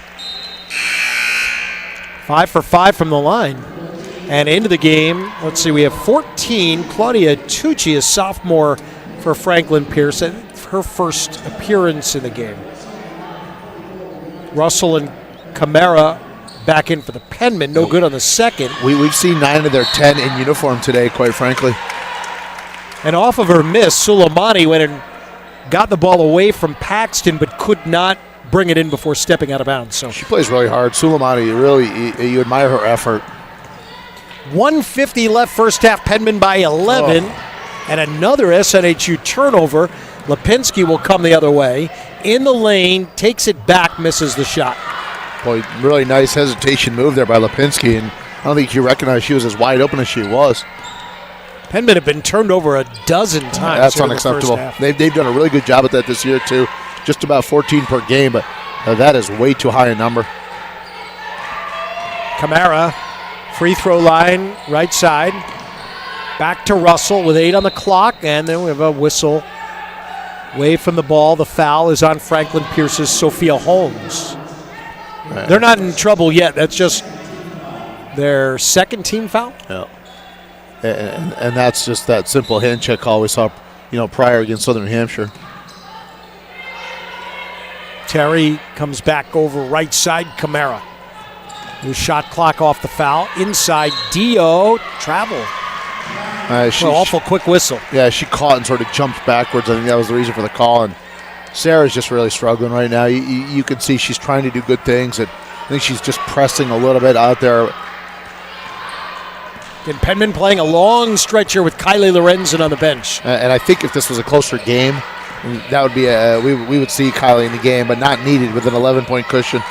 5 for 5 from the line. And into the game, let's see, we have 14. Claudia Tucci, a sophomore for Franklin Pierce, her first appearance in the game. Russell and Camara back in for the Penman. No good on the second. We've seen 9 of their 10 in uniform today, quite frankly. And off of her miss, Suleimani went and got the ball away from Paxton, but could not bring it in before stepping out of bounds. So she plays really hard. Suleimani, really, you admire her effort. 1:50 left first half. Penman by 11. And another SNHU turnover. Lipinski will come the other way. In the lane, takes it back, misses the shot. Boy, really nice hesitation move there by Lipinski, and I don't think she recognized she was as wide open as she was. Penman have been turned over a dozen times. That's unacceptable. They've done a really good job at that this year, too. Just about 14 per game, but that is way too high a number. Camara, free throw line, right side. Back to Russell with 8 on the clock, and then we have a whistle away from the ball. The foul is on Franklin Pierce's Sophia Holmes. Right. They're not in trouble yet. That's just their second team foul. Yeah. And that's just that simple hand check call we saw, prior against Southern New Hampshire. Terry comes back over right side, Camara. New shot clock off the foul. Inside, Dio, travel. Awful quick whistle. Yeah, she caught and sort of jumped backwards. I think that was the reason for the call. And Sarah's just really struggling right now. You can see she's trying to do good things. And I think she's just pressing a little bit out there. And Penman playing a long stretch here with Kylie Lorenzen on the bench. And I think if this was a closer game, that would be we would see Kylie in the game, but not needed with an 11-point cushion.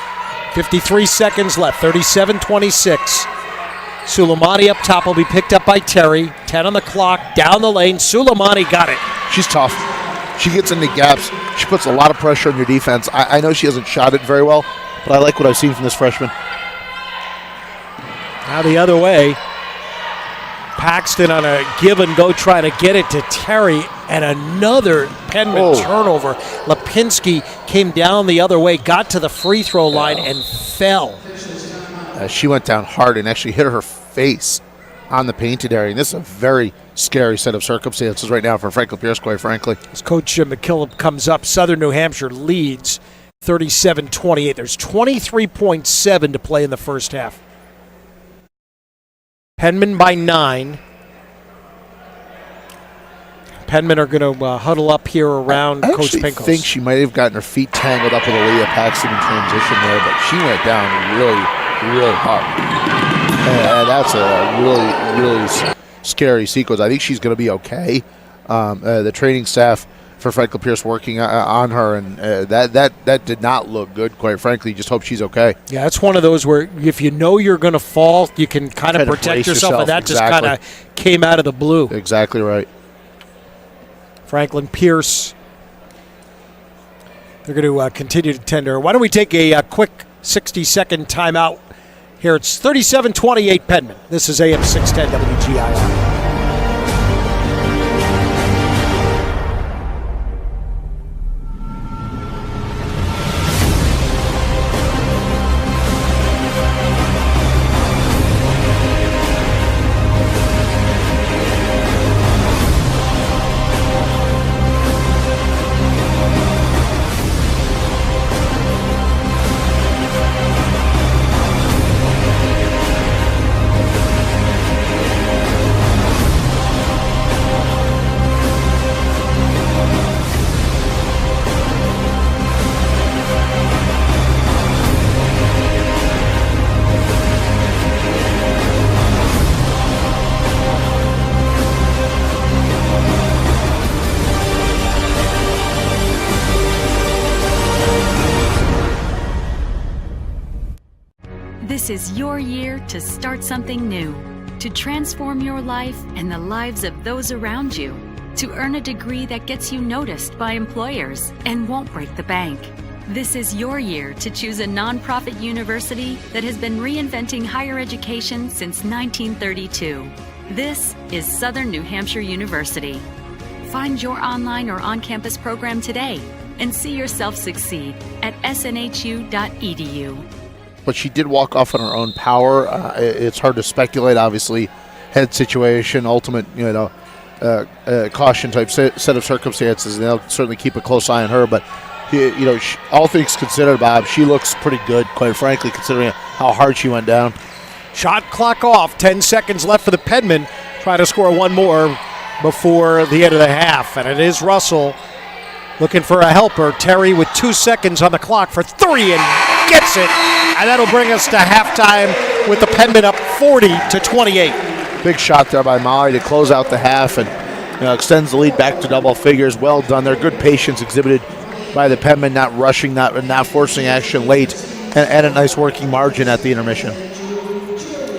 53 seconds left, 37-26. Suleimani up top will be picked up by Terry. 10 on the clock, down the lane. Suleimani got it. She's tough. She gets into gaps. She puts a lot of pressure on your defense. I know she hasn't shot it very well, but I like what I've seen from this freshman. Now the other way. Paxton on a give and go trying to get it to Terry, and another Penman turnover. Lipinski came down the other way, got to the free throw line, and fell. She went down hard and actually hit her face on the painted area. And this is a very scary set of circumstances right now for Franklin Pierce, quite frankly. As Coach McKillop comes up, Southern New Hampshire leads 37-28. There's 23.7 to play in the first half. Penman by 9. Penman are going to huddle up here around Coach Pinkos. I think she might have gotten her feet tangled up with Aaliyah Paxton in transition there, but she went down really hard. And that's a really scary sequence. I think she's going to be okay. The training staff for Franklin Pierce working on her, and that did not look good, quite frankly. Just hope she's okay. Yeah, it's one of those where if you know you're going to fall, you can kind of protect yourself, and that just kind of came out of the blue. Exactly right. Franklin Pierce, they're going to continue to tender. Why don't we take a quick 60-second timeout here? It's 37-28 Penman. This is AM 610 WGIR. This is your year to start something new, to transform your life and the lives of those around you, to earn a degree that gets you noticed by employers and won't break the bank. This is your year to choose a nonprofit university that has been reinventing higher education since 1932. This is Southern New Hampshire University. Find your online or on-campus program today and see yourself succeed at snhu.edu. But she did walk off on her own power. It's hard to speculate, obviously. Head situation, ultimate, caution type set of circumstances, and they'll certainly keep a close eye on her. But, all things considered, Bob, she looks pretty good, quite frankly, considering how hard she went down. Shot clock off, 10 seconds left for the Penman. Try to score one more before the end of the half, and it is Russell looking for a helper. Terry with 2 seconds on the clock for 3 and gets it. And that'll bring us to halftime with the Penman up 40-28. Big shot there by Molly to close out the half and extends the lead back to double figures. Well done there. Good patience exhibited by the Penman, not rushing, not forcing action late, and a nice working margin at the intermission.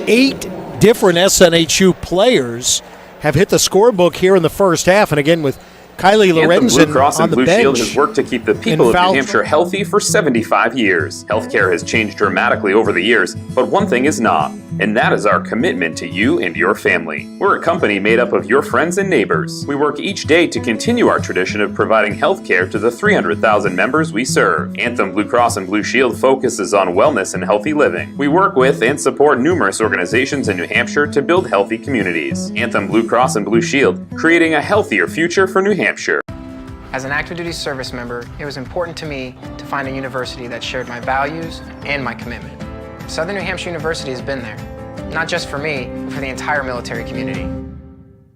8 different SNHU players have hit the scorebook here in the first half. And again, with Kylie Anthem Lorenzen Blue Cross on and the Blue bench. Shield has worked to keep the people of New Hampshire healthy for 75 years. Healthcare has changed dramatically over the years, but one thing is not, and that is our commitment to you and your family. We're a company made up of your friends and neighbors. We work each day to continue our tradition of providing healthcare to the 300,000 members we serve. Anthem Blue Cross and Blue Shield focuses on wellness and healthy living. We work with and support numerous organizations in New Hampshire to build healthy communities. Anthem Blue Cross and Blue Shield, creating a healthier future for New Hampshire. As an active duty service member, it was important to me to find a university that shared my values and my commitment. Southern New Hampshire University has been there, not just for me, but for the entire military community.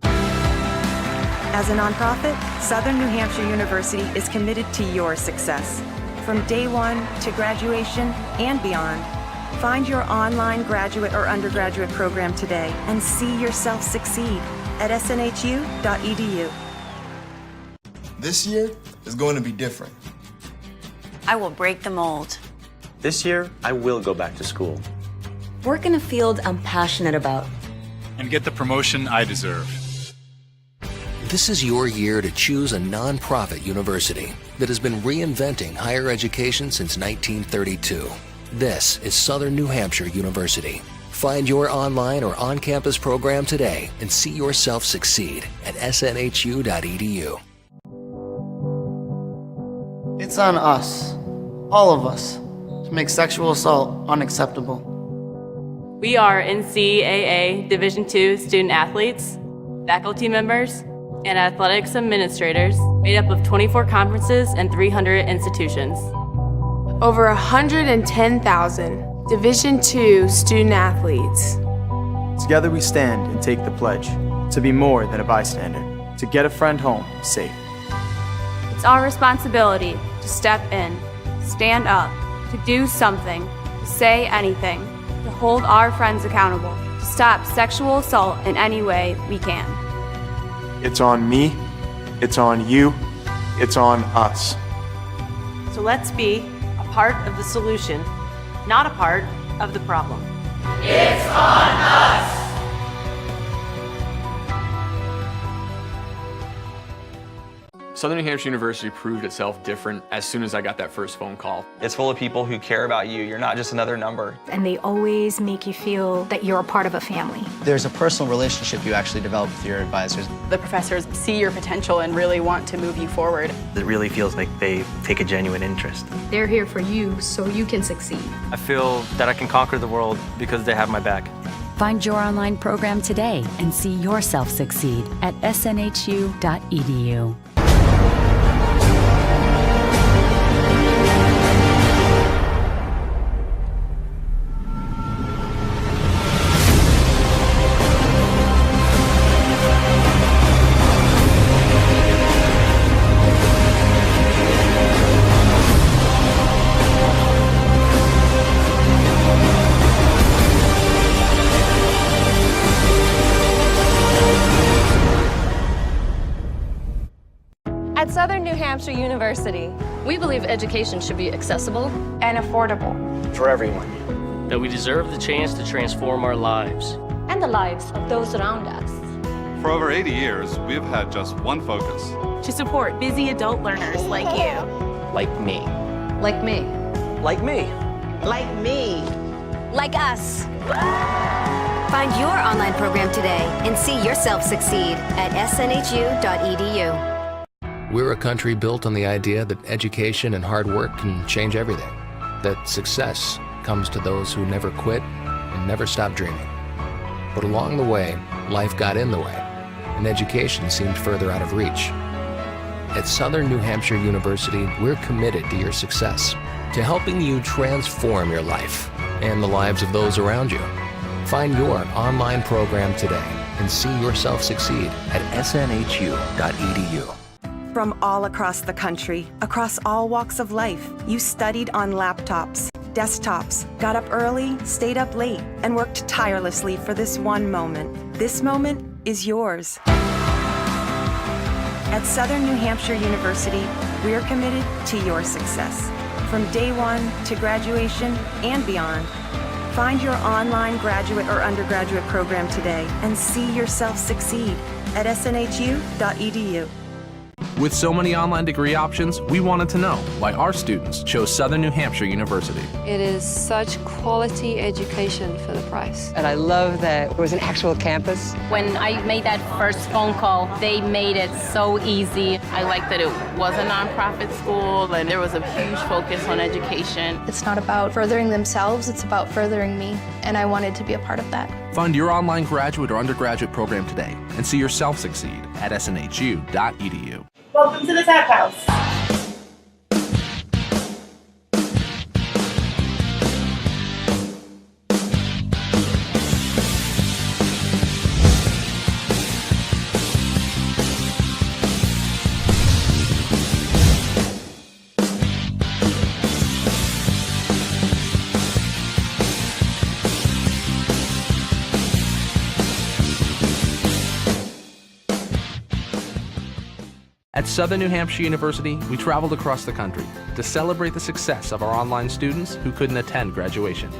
As a nonprofit, Southern New Hampshire University is committed to your success. From day one to graduation and beyond, find your online graduate or undergraduate program today and see yourself succeed at snhu.edu. This year is going to be different. I will break the mold. This year, I will go back to school. Work in a field I'm passionate about. And get the promotion I deserve. This is your year to choose a nonprofit university that has been reinventing higher education since 1932. This is Southern New Hampshire University. Find your online or on-campus program today and see yourself succeed at snhu.edu. It's on us, all of us, to make sexual assault unacceptable. We are NCAA Division II student athletes, faculty members, and athletics administrators made up of 24 conferences and 300 institutions. Over 110,000 Division II student athletes. Together we stand and take the pledge to be more than a bystander, to get a friend home safe. It's our responsibility to step in, stand up, to do something, to say anything, to hold our friends accountable, to stop sexual assault in any way we can. It's on me, it's on you, it's on us. So let's be a part of the solution, not a part of the problem. It's on us! Southern New Hampshire University proved itself different as soon as I got that first phone call. It's full of people who care about you. You're not just another number. And they always make you feel that you're a part of a family. There's a personal relationship you actually develop with your advisors. The professors see your potential and really want to move you forward. It really feels like they take a genuine interest. They're here for you so you can succeed. I feel that I can conquer the world because they have my back. Find your online program today and see yourself succeed at snhu.edu. At Southern New Hampshire University, we believe education should be accessible and affordable for everyone. That we deserve the chance to transform our lives and the lives of those around us. For over 80 years, we have had just one focus: to support busy adult learners like you. Like me. Like me. Like me. Like me. Like us. Find your online program today and see yourself succeed at snhu.edu. We're a country built on the idea that education and hard work can change everything. That success comes to those who never quit and never stop dreaming. But along the way, life got in the way, and education seemed further out of reach. At Southern New Hampshire University, we're committed to your success, to helping you transform your life and the lives of those around you. Find your online program today and see yourself succeed at snhu.edu. From all across the country, across all walks of life, you studied on laptops, desktops, got up early, stayed up late, and worked tirelessly for this one moment. This moment is yours. At Southern New Hampshire University, we're committed to your success. From day one to graduation and beyond, find your online graduate or undergraduate program today and see yourself succeed at snhu.edu. With so many online degree options, we wanted to know why our students chose Southern New Hampshire University. It is such quality education for the price. And I love that it was an actual campus. When I made that first phone call, they made it so easy. I like that it was a nonprofit school and there was a huge focus on education. It's not about furthering themselves, it's about furthering me, and I wanted to be a part of that. Find your online graduate or undergraduate program today and see yourself succeed at snhu.edu. Welcome to the Tap House. At Southern New Hampshire University, we traveled across the country to celebrate the success of our online students who couldn't attend graduation.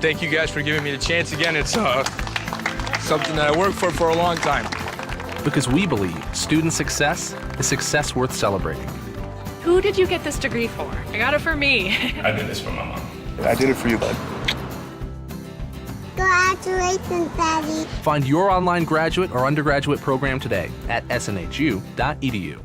Thank you guys for giving me the chance again. It's something that I worked for a long time. Because we believe student success is success worth celebrating. Who did you get this degree for? I got it for me. I did this for my mom. I did it for you, bud. Congratulations, Daddy. Find your online graduate or undergraduate program today at snhu.edu.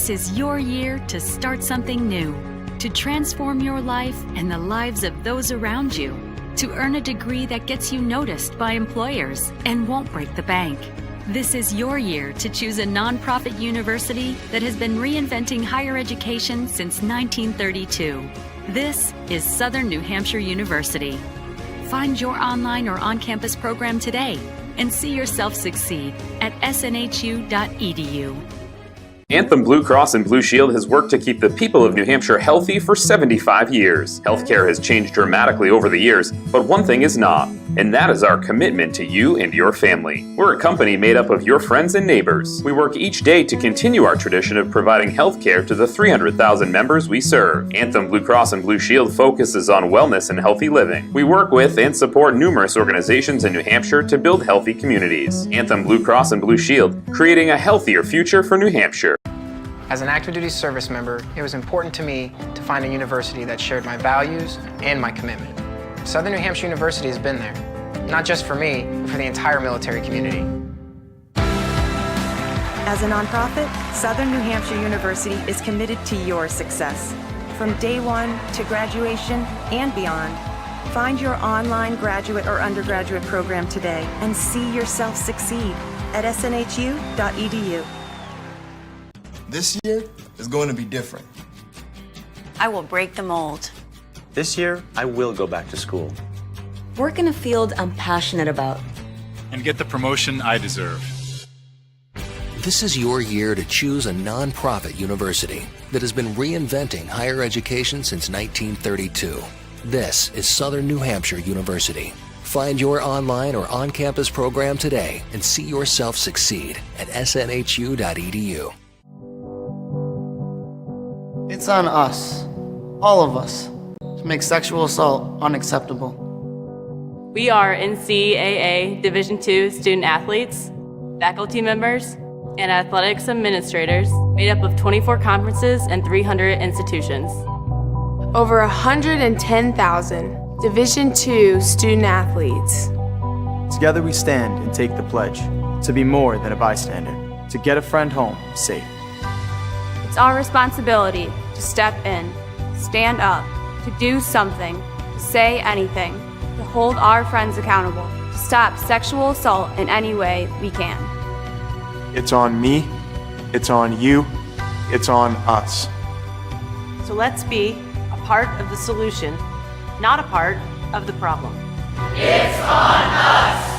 This is your year to start something new, to transform your life and the lives of those around you, to earn a degree that gets you noticed by employers and won't break the bank. This is your year to choose a nonprofit university that has been reinventing higher education since 1932. This is Southern New Hampshire University. Find your online or on-campus program today and see yourself succeed at snhu.edu. Anthem Blue Cross and Blue Shield has worked to keep the people of New Hampshire healthy for 75 years. Healthcare has changed dramatically over the years, but one thing is not, and that is our commitment to you and your family. We're a company made up of your friends and neighbors. We work each day to continue our tradition of providing healthcare to the 300,000 members we serve. Anthem Blue Cross and Blue Shield focuses on wellness and healthy living. We work with and support numerous organizations in New Hampshire to build healthy communities. Anthem Blue Cross and Blue Shield, creating a healthier future for New Hampshire. As an active duty service member, it was important to me to find a university that shared my values and my commitment. Southern New Hampshire University has been there, not just for me, but for the entire military community. As a nonprofit, Southern New Hampshire University is committed to your success. From day one to graduation and beyond, find your online graduate or undergraduate program today and see yourself succeed at snhu.edu. This year is going to be different. I will break the mold. This year, I will go back to school. Work in a field I'm passionate about. And get the promotion I deserve. This is your year to choose a nonprofit university that has been reinventing higher education since 1932. This is Southern New Hampshire University. Find your online or on-campus program today and see yourself succeed at snhu.edu. It's on us, all of us, to make sexual assault unacceptable. We are NCAA Division II student athletes, faculty members, and athletics administrators made up of 24 conferences and 300 institutions. Over 110,000 Division II student athletes. Together we stand and take the pledge to be more than a bystander, to get a friend home safe. It's our responsibility to step in, stand up, to do something, to say anything, to hold our friends accountable, to stop sexual assault in any way we can. It's on me, it's on you, it's on us. So let's be a part of the solution, not a part of the problem. It's on us!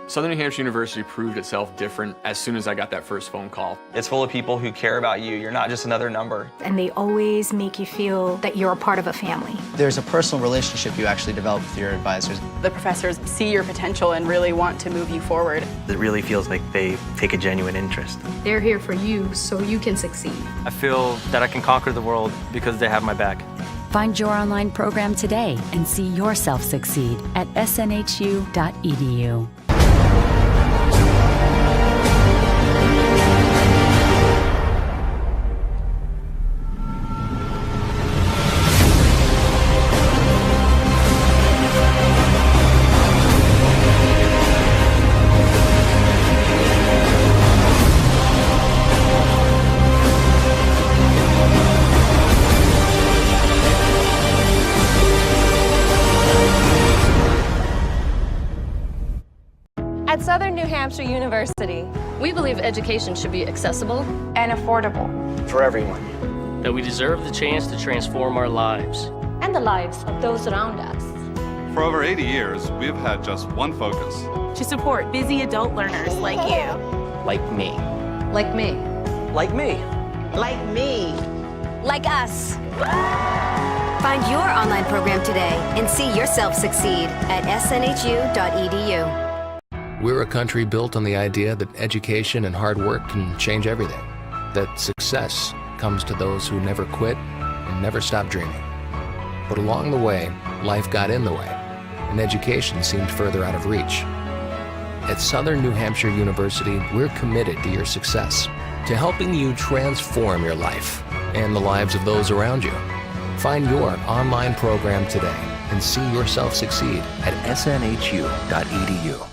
Southern New Hampshire University proved itself different as soon as I got that first phone call. It's full of people who care about you. You're not just another number. And they always make you feel that you're a part of a family. There's a personal relationship you actually develop with your advisors. The professors see your potential and really want to move you forward. It really feels like they take a genuine interest. They're here for you so you can succeed. I feel that I can conquer the world because they have my back. Find your online program today and see yourself succeed at snhu.edu. At Southern New Hampshire University, we believe education should be accessible and affordable for everyone. That we deserve the chance to transform our lives and the lives of those around us. For over 80 years, we have had just one focus. To support busy adult learners like you. Like me. Like me. Like me. Like me. Like us. Find your online program today and see yourself succeed at snhu.edu. We're a country built on the idea that education and hard work can change everything. That success comes to those who never quit and never stop dreaming. But along the way, life got in the way, and education seemed further out of reach. At Southern New Hampshire University, we're committed to your success, to helping you transform your life and the lives of those around you. Find your online program today and see yourself succeed at snhu.edu.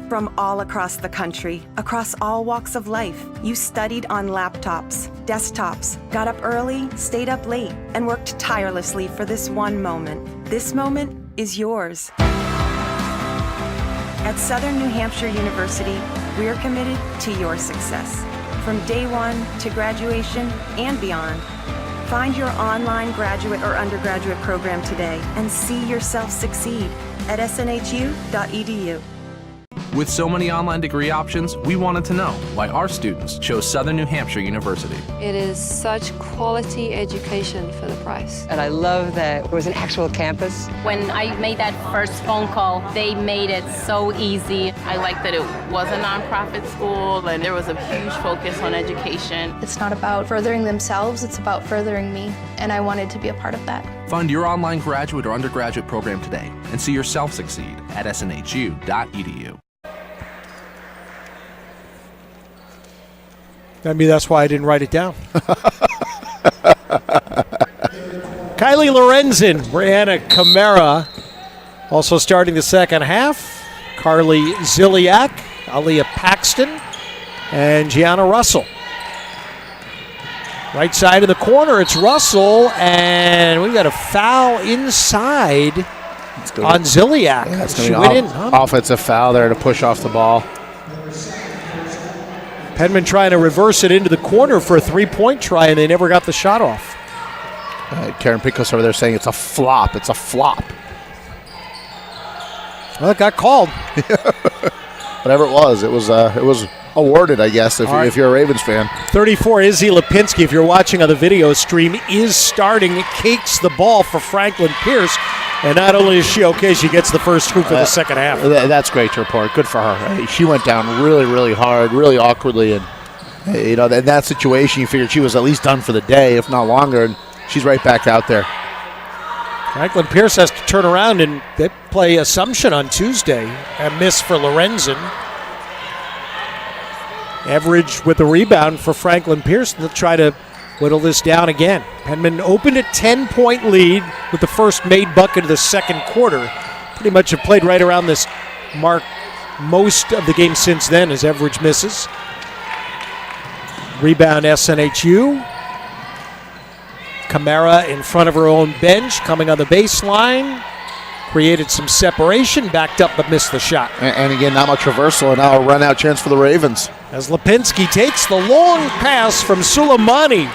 From all across the country, across all walks of life, you studied on laptops, desktops, got up early, stayed up late, and worked tirelessly for this one moment. This moment is yours. At Southern New Hampshire University, we're committed to your success. From day one to graduation and beyond, find your online graduate or undergraduate program today and see yourself succeed at snhu.edu. With so many online degree options, we wanted to know why our students chose Southern New Hampshire University. It is such quality education for the price. And I love that it was an actual campus. When I made that first phone call, they made it so easy. I liked that it was a nonprofit school and there was a huge focus on education. It's not about furthering themselves, it's about furthering me, and I wanted to be a part of that. Find your online graduate or undergraduate program today and see yourself succeed at snhu.edu. Maybe that's why I didn't write it down. Kylie Lorenzen, Brianna Camara, also starting the second half. Carly Ziliak, Aaliyah Paxton, and Gianna Russell. Right side of the corner, it's Russell, and we've got a foul inside on Ziliak. Yeah, it's She going went to in, be huh? offensive foul there to push off the ball. Penman trying to reverse it into the corner for a three-point try, and they never got the shot off. Karen Picos over there saying it's a flop. It's a flop. Well, it got called. Whatever it was awarded, I guess, if you're a Ravens fan. 34, Izzy Lipinski, if you're watching on the video stream, is starting. Cakes the ball for Franklin Pierce. And not only is she okay, she gets the first hoop of the second half. That's great to report. Good for her. She went down really, really hard, really awkwardly. And, in that situation, you figured she was at least done for the day, if not longer. And she's right back out there. Franklin Pierce has to turn around, and they play Assumption on Tuesday. A miss for Lorenzen. Average with the rebound for Franklin Pierce. They'll try to whittle this down again. Penman opened a 10-point lead with the first made bucket of the second quarter. Pretty much have played right around this mark most of the game since then as Average misses. Rebound SNHU. Camara in front of her own bench, coming on the baseline. Created some separation, backed up but missed the shot. And again, not much reversal, and now a run-out chance for the Ravens. As Lipinski takes the long pass from Suleimani.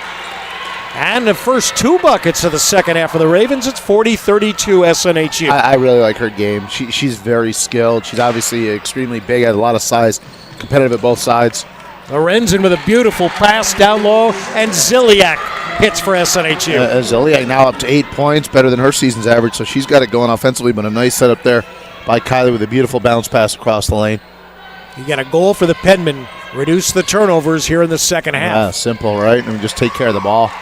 And the first two buckets of the second half of the Ravens, it's 40-32 SNHU. I really like her game. She's very skilled. She's obviously extremely big, has a lot of size, competitive at both sides. Lorenzen with a beautiful pass down low, and Ziliak hits for SNHU. Ziliak now up to 8 points, better than her season's average, so she's got it going offensively, but a nice setup there by Kylie with a beautiful bounce pass across the lane. You get a goal for the Penman. Reduce the turnovers here in the second half. Yeah, simple, right? And just take care of the ball.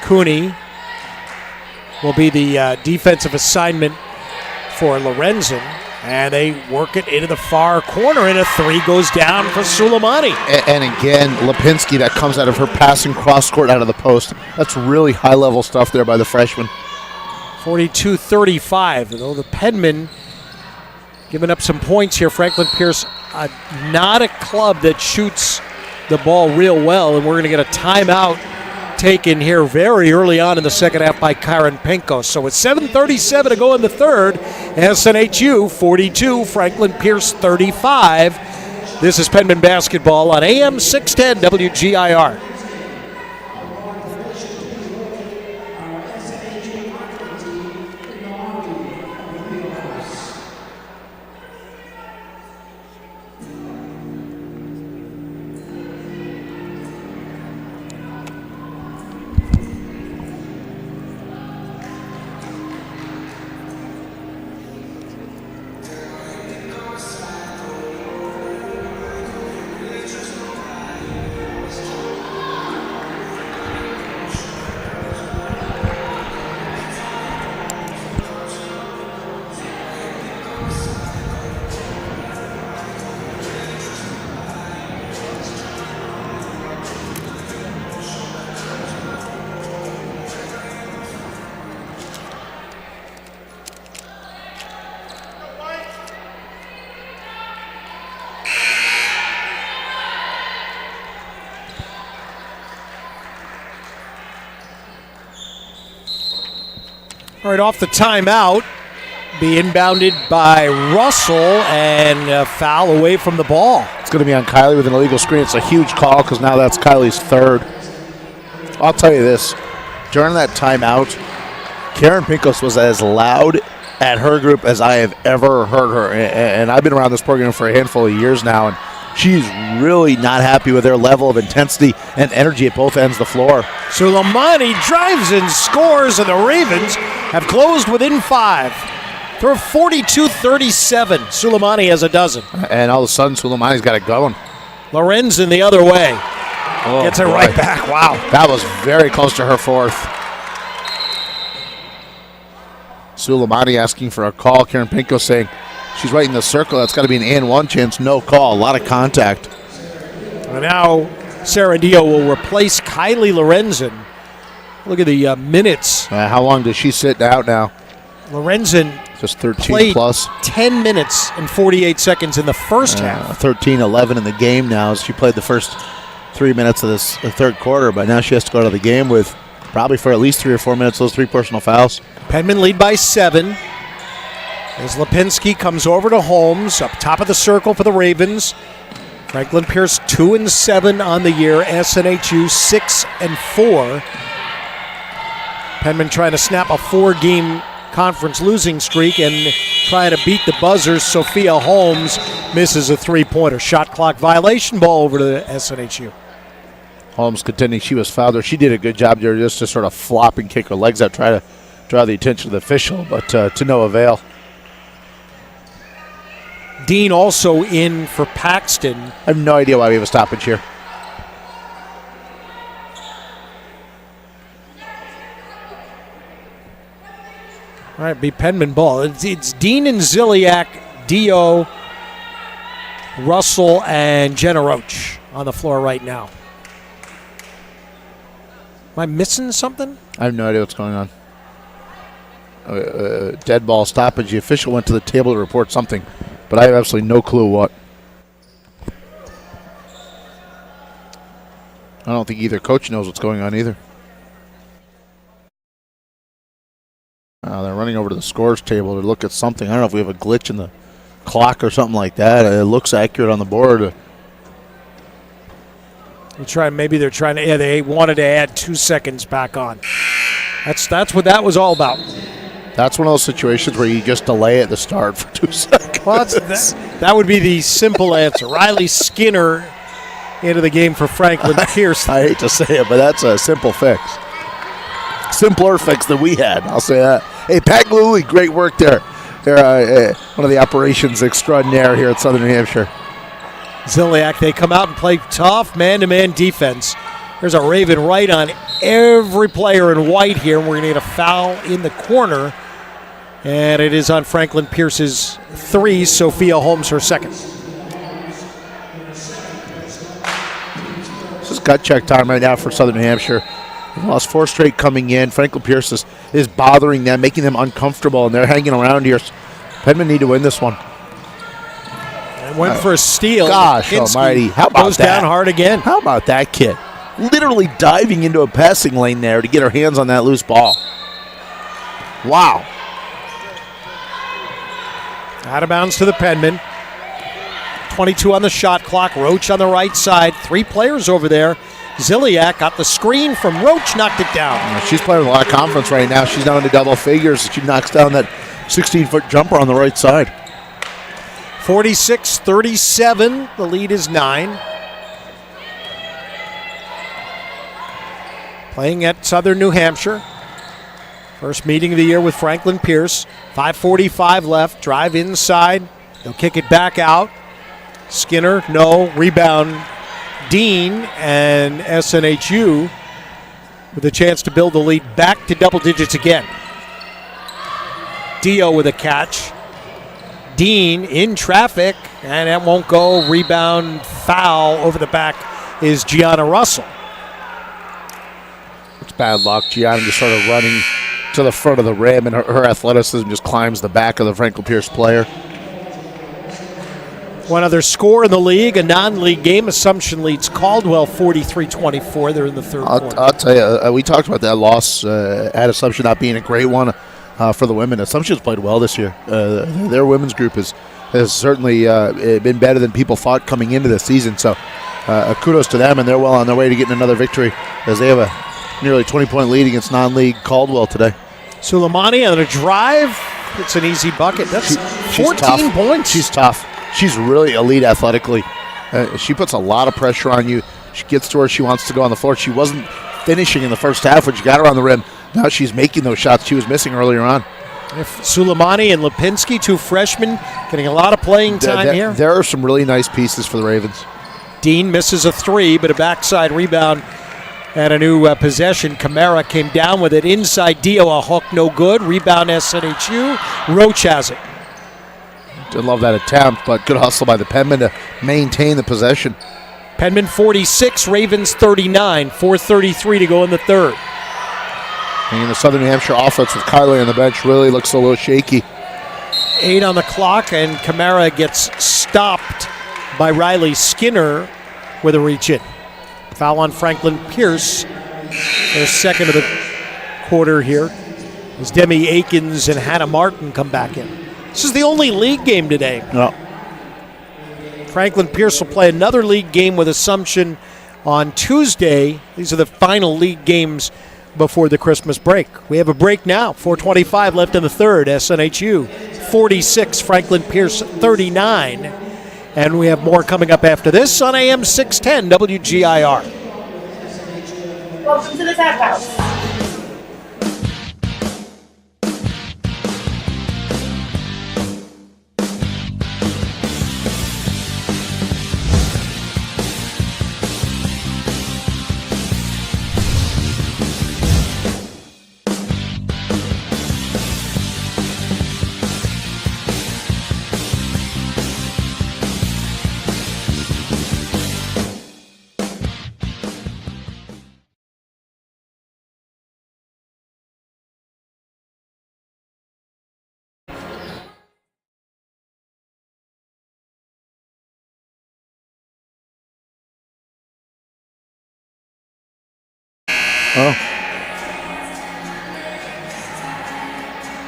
Cooney will be the defensive assignment for Lorenzen. And they work it into the far corner, and a three goes down for Suleimani. And again, Lipinski, that comes out of her passing cross-court out of the post. That's really high-level stuff there by the freshman. 42-35, though the Penman giving up some points here. Franklin Pierce, not a club that shoots the ball real well, and we're going to get a timeout taken here very early on in the second half by Karen Penko. So with 7:37 to go in the third, SNHU 42, Franklin Pierce 35. This is Penman basketball on AM 610 WGIR. All right, off the timeout, be inbounded by Russell, and a foul away from the ball. It's going to be on Kylie with an illegal screen. It's a huge call because now that's Kylie's third. I'll tell you this. During that timeout, Karen Pincos was as loud at her group as I have ever heard her. And I've been around this program for a handful of years now, and she's really not happy with their level of intensity and energy at both ends of the floor. Suleimani drives and scores, and the Ravens have closed within 5. They're 42-37. Suleimani has a dozen. And all of a sudden, Suleimani's got it going. Lorenzen the other way. Gets it right back. Wow. That was very close to her fourth. Suleimani asking for a call. Karen Pinko saying she's right in the circle. That's got to be an and one chance. No call. A lot of contact. And now Sarah Dio will replace Kylie Lorenzen. Look at the minutes. How long does she sit out now? Lorenzen just 13 played plus. 10 minutes and 48 seconds in the first half. 13-11 in the game now. She played the first 3 minutes of this third quarter, but now she has to go to the game with probably for at least 3 or 4 minutes those 3 personal fouls. Penman lead by 7. As Lipinski comes over to Holmes, up top of the circle for the Ravens. Franklin Pierce 2-7 on the year. SNHU 6-4. Penman trying to snap a 4-game conference losing streak and trying to beat the Buzzers. Sophia Holmes misses a 3-pointer. Shot clock violation, ball over to SNHU. Holmes contending she was fouled there. She did a good job there just to sort of flop and kick her legs out, try to draw the attention of the official, but to no avail. Dean also in for Paxton. I have no idea why we have a stoppage here. All right, be Penman ball. It's Dean and Ziliak, Dio, Russell, and Jenna Roach on the floor right now. Am I missing something? I have no idea what's going on. Dead ball stoppage. The official went to the table to report something, but I have absolutely no clue what. I don't think either coach knows what's going on either. They're running over to the scores table to look at something. I don't know if we have a glitch in the clock or something like that. It looks accurate on the board. Maybe they're trying to. Yeah, they wanted to add 2 seconds back on. That's what that was all about. That's one of those situations where you just delay at the start for 2 seconds. Well, that would be the simple answer. Riley Skinner into the game for Franklin Pierce. I hate to say it, but that's a simple fix. Simpler fix than we had, I'll say that. Hey, Pat Glooly, great work there. They're one of the operations extraordinaire here at Southern New Hampshire. Ziliak, they come out and play tough man-to-man defense. There's a Raven right on every player in white here, and we're going to get a foul in the corner. And it is on Franklin Pierce's 3, Sophia Holmes her second. This is gut check time right now for Southern New Hampshire. They lost 4 straight coming in. Franklin Pierce is bothering them, making them uncomfortable, and they're hanging around here. Penman need to win this one. And went for a steal. Gosh Lipinski almighty. How about goes that? Down hard again. How about that kid? Literally diving into a passing lane there to get her hands on that loose ball. Wow. Out of bounds to the Penman. 22 on the shot clock. Roach on the right side. 3 players over there. Ziliak got the screen from Roach, knocked it down. She's playing with a lot of confidence right now. She's now into double figures. She knocks down that 16-foot jumper on the right side. 46-37. The lead is 9. Playing at Southern New Hampshire. First meeting of the year with Franklin Pierce. 5:45 left. Drive inside. They'll kick it back out. Skinner, no. Rebound. Dean and SNHU with a chance to build the lead back to double digits again. Dio with a catch. Dean in traffic, and that won't go. Rebound, foul over the back is Gianna Russell. It's bad luck. Gianna just sort of running to the front of the rim, and her athleticism just climbs the back of the Franklin Pierce player. One other score in the league, a non-league game. Assumption leads Caldwell 43-24. They're in the third quarter. I'll tell you, we talked about that loss at Assumption not being a great one for the women. Assumption's played well this year. Their women's group has certainly been better than people thought coming into the season. So kudos to them, and they're well on their way to getting another victory as they have a nearly 20-point lead against non-league Caldwell today. Suleimani on a drive. It's an easy bucket. That's 14 points. She's tough. She's really elite athletically. She puts a lot of pressure on you. She gets to where she wants to go on the floor. She wasn't finishing in the first half when she got her on the rim. Now she's making those shots she was missing earlier on. If Suleimani and Lipinski, 2 freshmen, getting a lot of playing time here. There are some really nice pieces for the Ravens. Dean misses a 3, but a backside rebound and a new possession. Camara came down with it inside Dio, a hook, no good. Rebound SNHU. Roach has it. Didn't love that attempt, but good hustle by the Penman to maintain the possession. Penman 46, Ravens 39, 4:33 to go in the third. And the Southern New Hampshire offense with Kylie on the bench really looks a little shaky. 8 on the clock, and Camara gets stopped by Riley Skinner with a reach in. Foul on Franklin Pierce. Their second of the quarter here as Demi Akins and Hannah Martin come back in. This is the only league game today. No. Franklin Pierce will play another league game with Assumption on Tuesday. These are the final league games before the Christmas break. We have a break now. 4:25 left in the third. SNHU 46, Franklin Pierce 39. And we have more coming up after this on AM 610 WGIR. Welcome to the Tap House.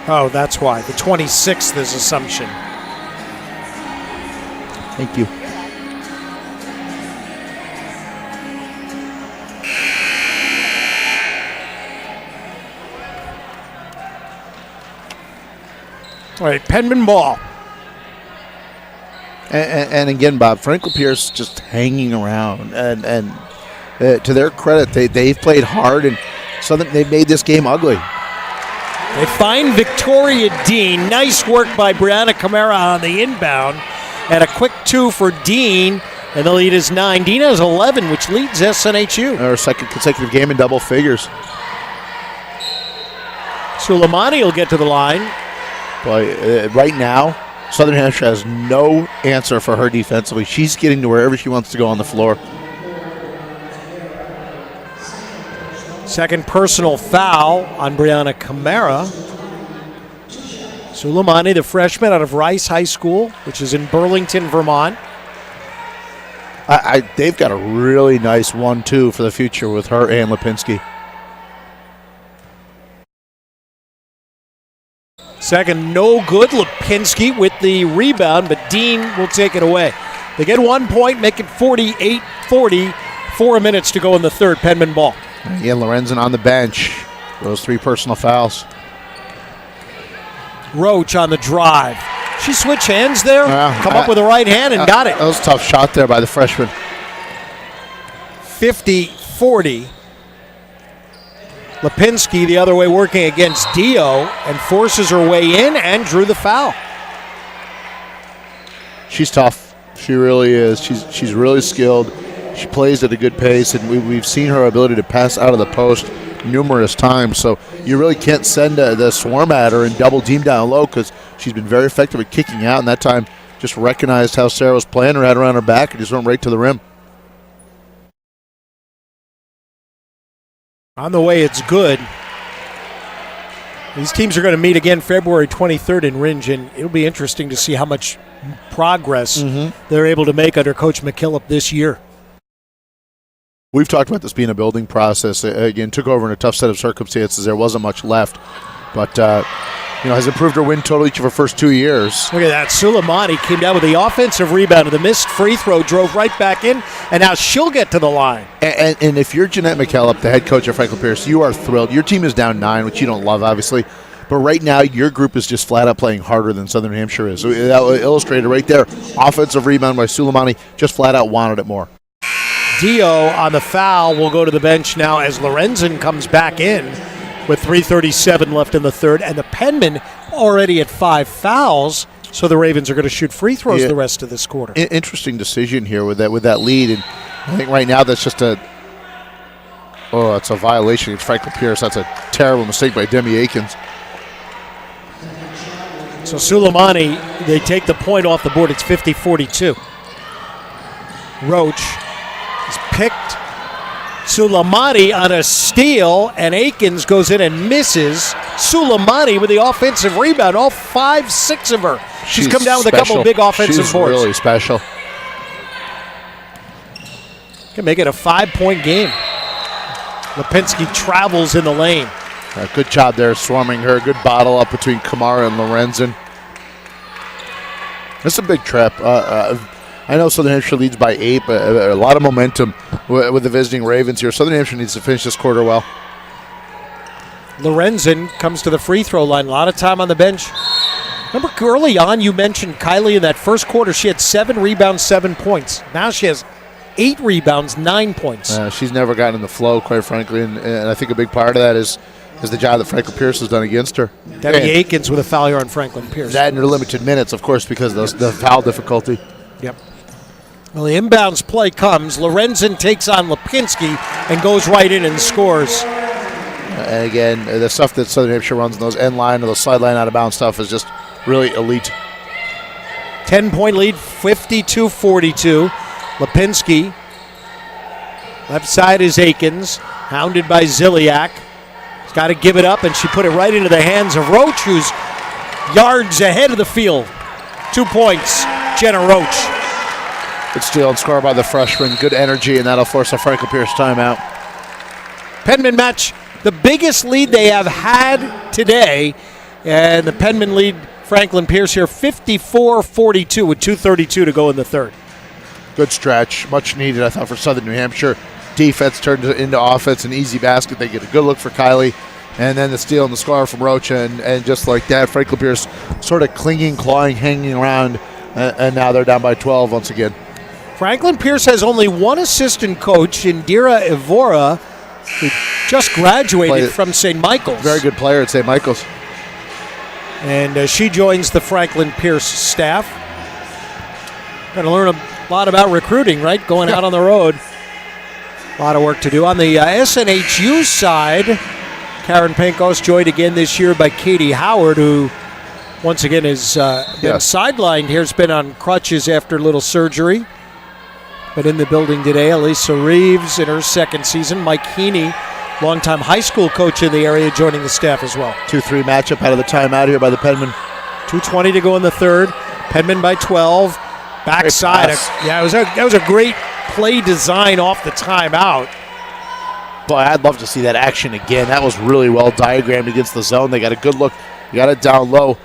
Oh, that's why. The 26th is Assumption. Thank you. All right, Penman ball. And again, Bob, Franklin Pierce just hanging around. And to their credit, they've played hard, and so they've made this game ugly. They find Victoria Dean. Nice work by Brianna Camara on the inbound. And a quick 2 for Dean. And the lead is 9. Dean has 11, which leads SNHU. Our second consecutive game in double figures. Suleimani will get to the line. Boy, right now, Southern Hampshire has no answer for her defensively. She's getting to wherever she wants to go on the floor. Second personal foul on Brianna Camara. Suleimani, the freshman out of Rice High School, which is in Burlington, Vermont. They've got a really nice 1-2 for the future with her and Lipinski. Second, no good. Lipinski with the rebound, but Dean will take it away. They get 1 point, make it 48-40. 4 minutes to go in the third. Penman ball. Yeah, Lorenzen on the bench. Those 3 personal fouls. Roach on the drive. She switched hands there, come up with the right hand and got it. That was a tough shot there by the freshman. 50-40. Lipinski the other way working against Dio and forces her way in and drew the foul. She's tough. She really is. She's really skilled. She plays at a good pace, and we've seen her ability to pass out of the post numerous times. So you really can't send the swarm at her and double team down low because she's been very effective at kicking out, and that time just recognized how Sarah was playing her, had her on her back, and just went right to the rim. On the way, it's good. These teams are going to meet again February 23rd in Ringe, and it'll be interesting to see how much progress they're able to make under Coach McKillop this year. We've talked about this being a building process. Again, took over in a tough set of circumstances. There wasn't much left, but has improved her win total each of her first 2 years. Look at that. Suleimani came down with the offensive rebound, and the missed free throw drove right back in, and now she'll get to the line. And if you're Jeanette McKillop, the head coach of Franklin Pierce, you are thrilled. Your team is down 9, which you don't love, obviously. But right now, your group is just flat out playing harder than Southern New Hampshire is. So that illustrated right there. Offensive rebound by Suleimani, just flat out wanted it more. Dio on the foul will go to the bench now as Lorenzen comes back in with 3:37 left in the third. And the Penman already at 5 fouls, so the Ravens are going to shoot free throws the rest of this quarter. Interesting decision here with that lead. And I think right now that's just it's a violation against Franklin Pierce. That's a terrible mistake by Demi Akins. So Suleimani, they take the point off the board. It's 50-42. Roach picked Suleimani on a steal, and Akins goes in and misses. Suleimani with the offensive rebound, all 5-6 of her. She's come down with a couple of big offensive boards. She's really special. Can make it a 5-point game. Lipinski travels in the lane. Good job there swarming her. Good bottle up between Kamara and Lorenzen. It's a big trip. I know Southern Hampshire leads by 8, but a lot of momentum with the visiting Ravens here. Southern Hampshire needs to finish this quarter well. Lorenzen comes to the free throw line. A lot of time on the bench. Remember early on you mentioned Kylie in that first quarter. She had 7 rebounds, 7 points. Now she has 8 rebounds, 9 points. She's never gotten in the flow, quite frankly, and I think a big part of that is the job that Franklin Pierce has done against her. Debbie Akins with a foul here on Franklin Pierce. That in her limited minutes, of course, because of the foul difficulty. Yep. Well, the inbounds play comes. Lorenzen takes on Lipinski and goes right in and scores. And again, the stuff that Southern Hampshire runs in those end line or those sideline out of bounds stuff is just really elite. 10-point lead, 52-42. Lipinski. Left side is Akins, hounded by Ziliak. He's got to give it up, and she put it right into the hands of Roach, who's yards ahead of the field. 2 points, Jenna Roach. Good steal and score by the freshman. Good energy, and that'll force a Franklin Pierce timeout. Penman match, the biggest lead they have had today, and the Penman lead Franklin Pierce here 54-42 with 2:32 to go in the third. Good stretch, much needed, I thought, for Southern New Hampshire. Defense turned into offense, an easy basket. They get a good look for Kylie, and then the steal and the score from Roach, and just like that, Franklin Pierce sort of clinging, clawing, hanging around, and now they're down by 12 once again. Franklin Pierce has only one assistant coach, Indira Evora, who just graduated from St. Michael's. Very good player at St. Michael's. And she joins the Franklin Pierce staff. Going to learn a lot about recruiting, right? Going out on the road. A lot of work to do. On the SNHU side, Karen Penkos joined again this year by Katie Howard, who once again has been sidelined here. Has been on crutches after a little surgery. But in the building today, Elisa Reeves in her second season. Mike Heaney, longtime high school coach in the area, joining the staff as well. 2-3 matchup out of the timeout here by the Penman. 2:20 to go in the third. Penman by 12. Backside. That was a great play design off the timeout. Boy, I'd love to see that action again. That was really well diagrammed against the zone. They got a good look. You got it down low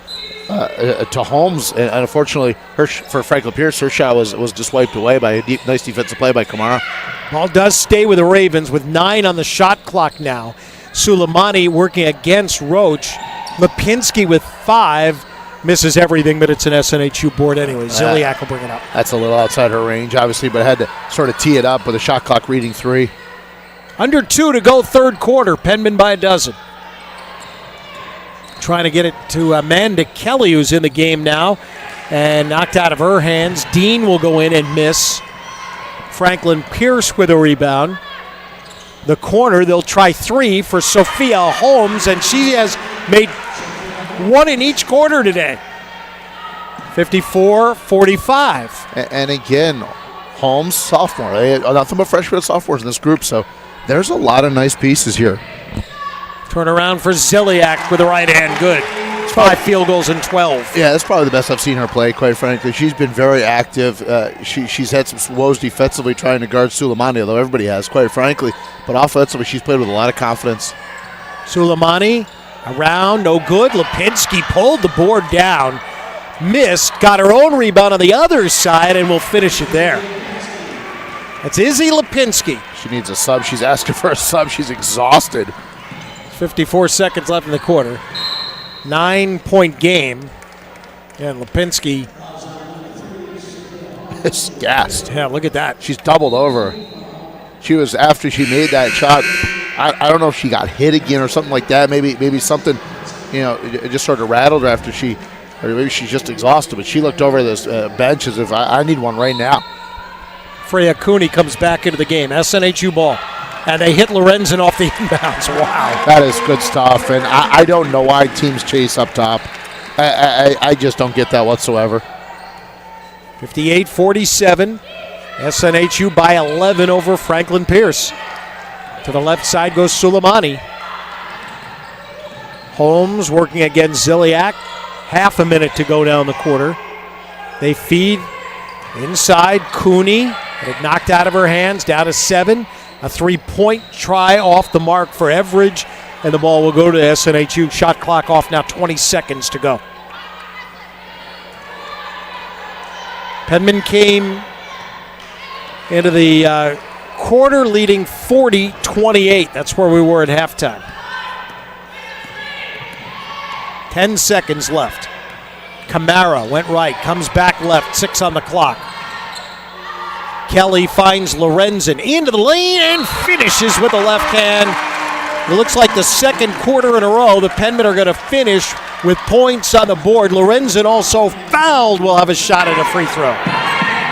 to Holmes, and unfortunately, for Franklin Pierce, her shot was just wiped away by a nice defensive play by Kamara. Ball does stay with the Ravens with 9 on the shot clock now. Suleimani working against Roach. Lipinski with 5. Misses everything, but it's an SNHU board anyway. Ziliak will bring it up. That's a little outside her range, obviously, but had to sort of tee it up with a shot clock reading 3. Under 2 to go third quarter. Penman by a dozen. Trying to get it to Amanda Kelly, who's in the game now, and knocked out of her hands. Dean will go in and miss. Franklin Pierce with a rebound. The corner, they'll try 3 for Sophia Holmes, and she has made 1 in each quarter today. 54-45. And again, Holmes, sophomore. Nothing but freshmen and sophomores in this group, so there's a lot of nice pieces here. Turn around for Ziliak with the right hand. Good. 5 field goals and 12. Yeah, that's probably the best I've seen her play, quite frankly. She's been very active. She's had some woes defensively trying to guard Suleimani, although everybody has, quite frankly. But offensively, she's played with a lot of confidence. Suleimani around, no good. Lipinski pulled the board down. Missed, got her own rebound on the other side, and will finish it there. That's Izzy Lipinski. She needs a sub. She's asking for a sub. She's exhausted. 54 seconds left in the quarter. 9-point game. And Lipinski is gassed. Yeah, look at that. She's doubled over. She was, after she made that shot, I don't know if she got hit again or something like that. Maybe something, it just sort of rattled her after or maybe she's just exhausted. But she looked over this bench as if I need one right now. Freya Cooney comes back into the game. SNHU ball. And they hit Lorenzen off the inbounds. Wow. That is good stuff. And I don't know why teams chase up top. I just don't get that whatsoever. 58-47. SNHU by 11 over Franklin Pierce. To the left side goes Suleimani. Holmes working against Ziliak. Half a minute to go down the quarter. They feed inside. Cooney had it knocked out of her hands, down to 7. A 3-point try off the mark for Everidge, and the ball will go to SNHU. Shot clock off now, 20 seconds to go. Penman came into the quarter leading 40-28. That's where we were at halftime. 10 seconds left. Kamara went right, comes back left, 6 on the clock. Kelly finds Lorenzen into the lane and finishes with the left hand. It looks like the second quarter in a row the Penmen are going to finish with points on the board. Lorenzen also fouled, will have a shot at a free throw.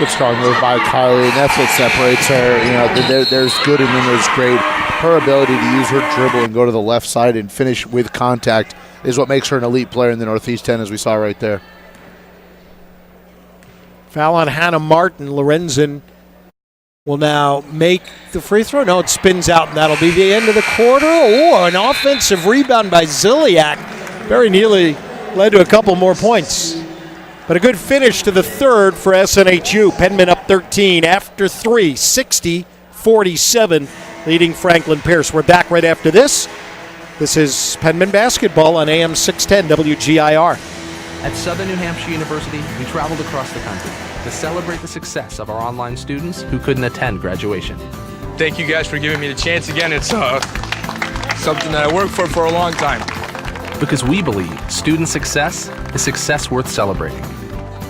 Good strong move by Kylie, and that's what separates her. You know, there's good and then there's great. Her ability to use her dribble and go to the left side and finish with contact is what makes her an elite player in the Northeast 10, as we saw right there. Foul on Hannah Martin. Lorenzen will now make the free throw. No, it spins out, and that'll be the end of the quarter. An offensive rebound by Ziliak. Very nearly led to a couple more points. But a good finish to the third for SNHU. Penman up 13 after 3, 60-47, leading Franklin Pierce. We're back right after this. This is Penman basketball on AM 610 WGIR. At Southern New Hampshire University, we traveled across the country to celebrate the success of our online students who couldn't attend graduation. Thank you guys for giving me the chance again. It's something that I worked for a long time. Because we believe student success is success worth celebrating.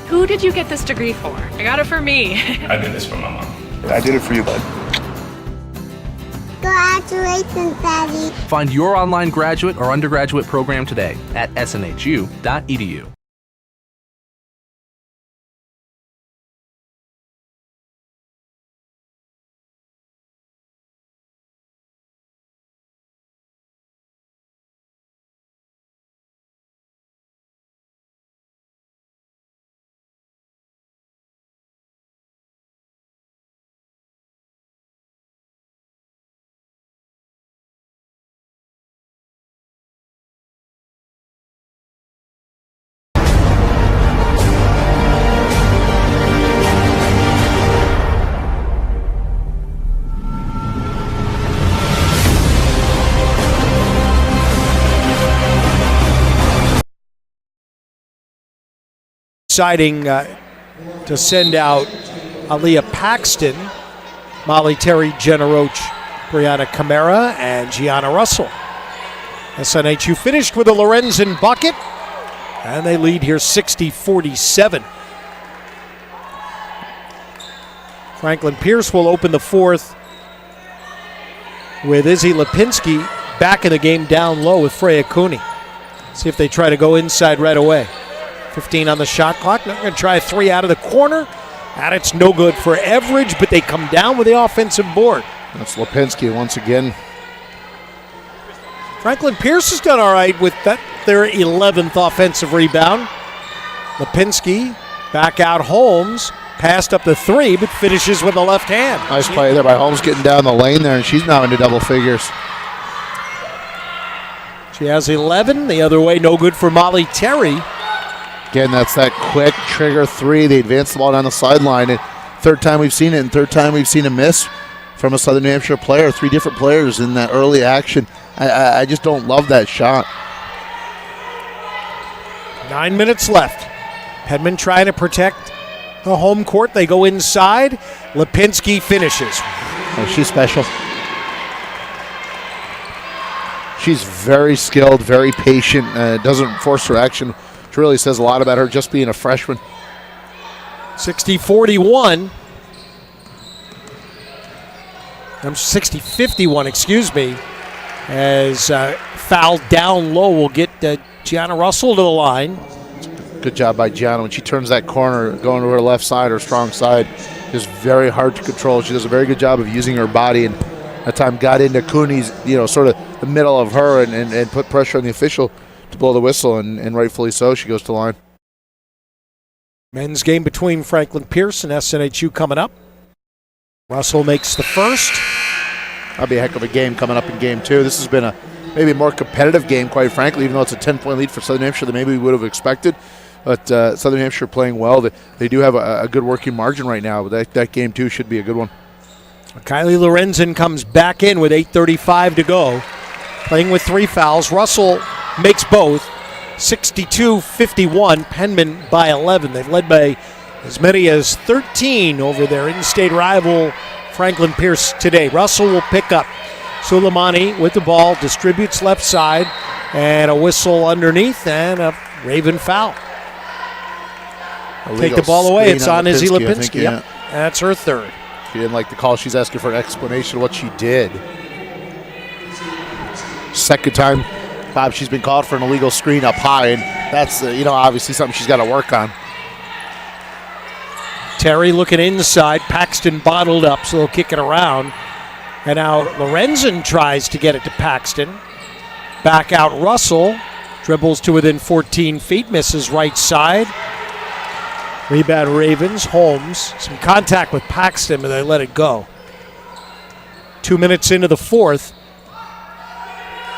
Who did you get this degree for? I got it for me. I did this for my mom. I did it for you, bud. Congratulations, Daddy. Find your online graduate or undergraduate program today at snhu.edu. Deciding to send out Aaliyah Paxton, Molly Terry, Jenna Roach, Brianna Camara, and Gianna Russell. SNHU finished with a Lorenzen bucket, and they lead here 60-47. Franklin Pierce will open the fourth with Izzy Lipinski back in the game down low with Freya Cooney. See if they try to go inside right away. 15 on the shot clock. They're going to try a 3 out of the corner. And it's no good for Everidge, but they come down with the offensive board. That's Lipinski once again. Franklin Pierce has done all right with that, their 11th offensive rebound. Lipinski back out Holmes. Passed up the 3, but finishes with the left hand. Nice play there by Holmes getting down the lane there, and she's now into double figures. She has 11. The other way, no good for Molly Terry. Again, that's that quick trigger 3. They advance the ball down the sideline. And third time we've seen it, and third time we've seen a miss from a Southern New Hampshire player. 3 different players in that early action. I just don't love that shot. 9 minutes left. Penman trying to protect the home court. They go inside. Lipinski finishes. Oh, she's special. She's very skilled, very patient. Doesn't force her action. Which really says a lot about her just being a freshman. 60-41. 60-51, excuse me. As foul down low will get Gianna Russell to the line. Good job by Gianna. When she turns that corner, going to her left side, her strong side, just very hard to control. She does a very good job of using her body, and that time got into Cooney's, sort of the middle of her and put pressure on the official to blow the whistle, and rightfully so. She goes to line. Men's game between Franklin Pierce and SNHU coming up. Russell makes the first. That'll be a heck of a game coming up in game 2. This has been a maybe a more competitive game, quite frankly, even though it's a 10-point lead for Southern Hampshire than maybe we would have expected. But Southern Hampshire playing well. They do have a good working margin right now. But that game 2 should be a good one. Kylie Lorenzen comes back in with 8:35 to go. Playing with 3 fouls. Russell makes both. 62-51. Penman by 11. They've led by as many as 13 over their in-state rival Franklin Pierce today. Russell will pick up. Suleimani with the ball, distributes left side, and a whistle underneath, and a Raven foul. Take the ball away. It's on Izzy Lipinski. Yep. That's her third. She didn't like the call. She's asking for an explanation of what she did. Second time, Bob, she's been called for an illegal screen up high, and that's obviously something she's got to work on. Terry looking inside. Paxton bottled up, so they'll kick it around. And now Lorenzen tries to get it to Paxton. Back out Russell. Dribbles to within 14 feet. Misses right side. Rebound Ravens. Holmes. Some contact with Paxton, but they let it go. 2 minutes into the fourth.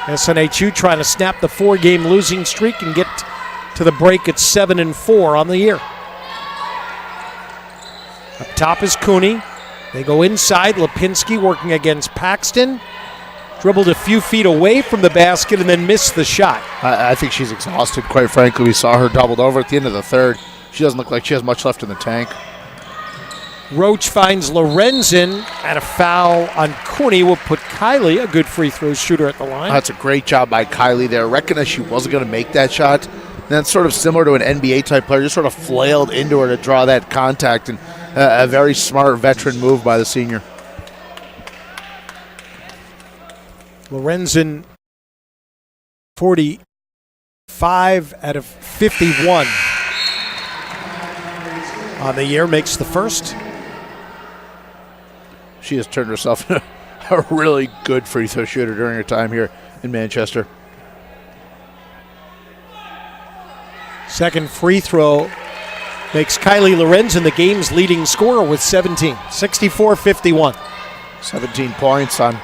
SNHU trying to snap the 4-game losing streak and get to the break at 7-4 on the year. Up top is Cooney. They go inside. Lipinski working against Paxton. Dribbled a few feet away from the basket and then missed the shot. I think she's exhausted, quite frankly. We saw her doubled over at the end of the third. She doesn't look like she has much left in the tank. Roach finds Lorenzen, and a foul on Cooney will put Kylie, a good free throw shooter, at the line. That's a great job by Kylie there. Recognized she wasn't going to make that shot. And that's sort of similar to an NBA-type player. Just sort of flailed into her to draw that contact. And a very smart veteran move by the senior. Lorenzen, 45 out of 51 on the year, makes the first. She has turned herself into a really good free throw shooter during her time here in Manchester. Second free throw makes Kylie Lorenzen the game's leading scorer with 17. 64-51. 17 points on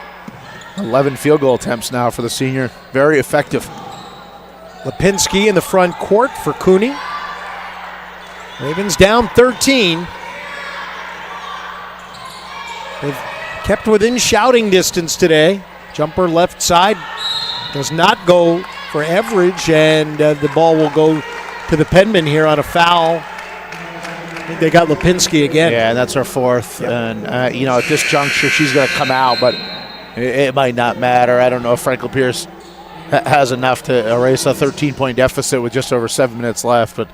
11 field goal attempts now for the senior. Very effective. Lipinski in the front court for Cooney. Ravens down 13. They've kept within shouting distance today. Jumper left side does not go for average, and the ball will go to the Penman here on a foul. I think they got Lipinski again. Yeah, and that's her fourth. Yep. And, at this juncture, she's going to come out, but it might not matter. I don't know if Franklin Pierce has enough to erase a 13-point deficit with just over 7 minutes left, but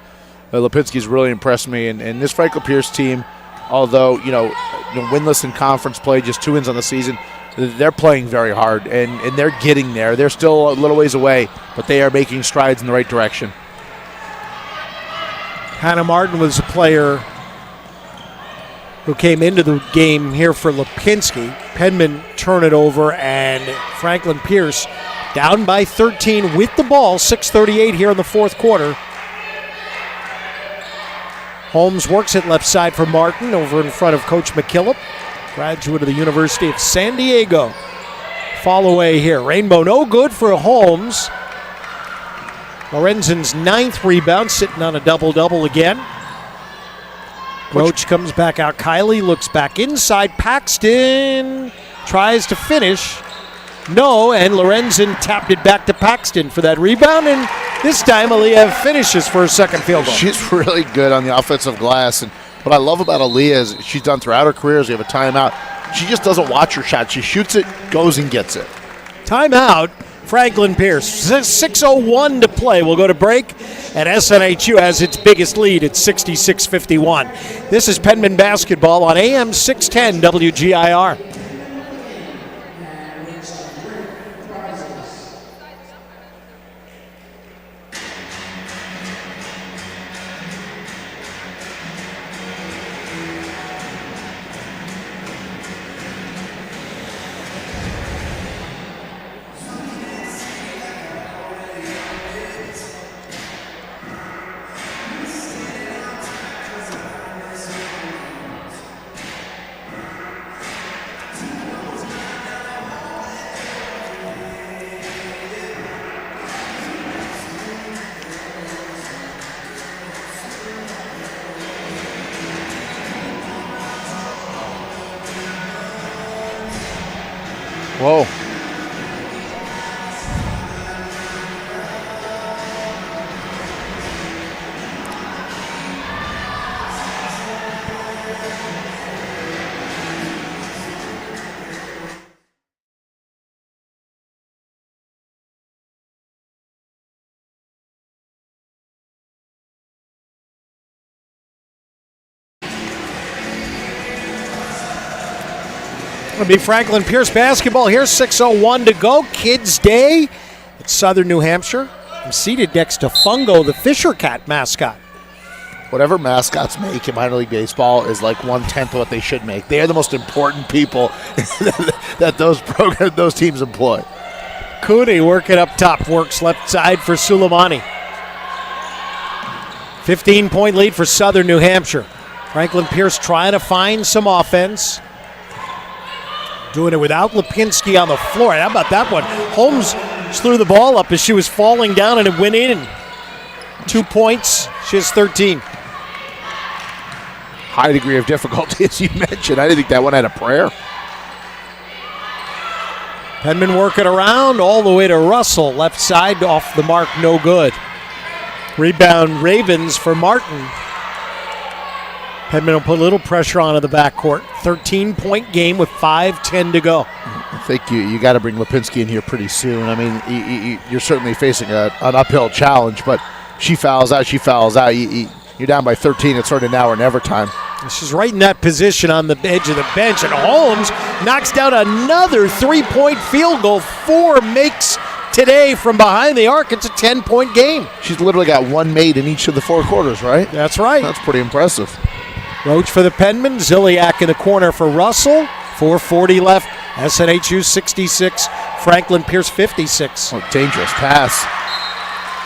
Lipinski's really impressed me. And this Franklin Pierce team, although, winless in conference play, just 2 wins on the season, they're playing very hard, and they're getting there. They're still a little ways away, but they are making strides in the right direction. Hannah Martin was a player who came into the game here for Lipinski. Penman turn it over, and Franklin Pierce down by 13 with the ball. 6:38 here in the fourth quarter. Holmes works it left side for Martin over in front of Coach McKillop, graduate of the University of San Diego. Fall away here. Rainbow no good for Holmes. Lorenzen's 9th rebound, sitting on a double-double again. Roach comes back out. Kylie looks back inside. Paxton tries to finish. No, and Lorenzen tapped it back to Paxton for that rebound, and this time Aaliyah finishes for her second field goal. She's really good on the offensive glass, and what I love about Aaliyah is she's done throughout her career is we have a timeout. She just doesn't watch her shot. She shoots it, goes and gets it. Timeout. Franklin Pierce. 6:01 to play. We'll go to break, and SNHU has its biggest lead at 66-51. This is Penman basketball on AM 610 WGIR. Whoa. It'll be Franklin Pierce basketball here. 6:01 to go. Kids Day at Southern New Hampshire. I'm seated next to Fungo, the Fisher Cat mascot. Whatever mascots make in minor league baseball is like 1/10 of what they should make. They are the most important people that those teams employ. Cooney working up top, works left side for Suleimani. 15-point lead for Southern New Hampshire. Franklin Pierce trying to find some offense. Doing it without Lipinski on the floor. How about that one? Holmes threw the ball up as she was falling down and it went in. 2 points. She has 13. High degree of difficulty, as you mentioned. I didn't think that one had a prayer. Penman working around all the way to Russell. Left side off the mark, no good. Rebound Ravens for Martin. Penman will put a little pressure onto the backcourt. 13-point game with 5:10 to go. I think you got to bring Lipinski in here pretty soon. I mean, you're certainly facing an uphill challenge, but she fouls out. You're down by 13. It's sort of now or never time. She's right in that position on the edge of the bench, and Holmes knocks down another 3-point field goal. 4 makes today from behind the arc. It's a 10-point game. She's literally got one made in each of the 4 quarters, right? That's right. That's pretty impressive. Roach for the Penman. Ziliak in the corner for Russell. 4:40 left. SNHU 66. Franklin Pierce 56. Oh, dangerous pass.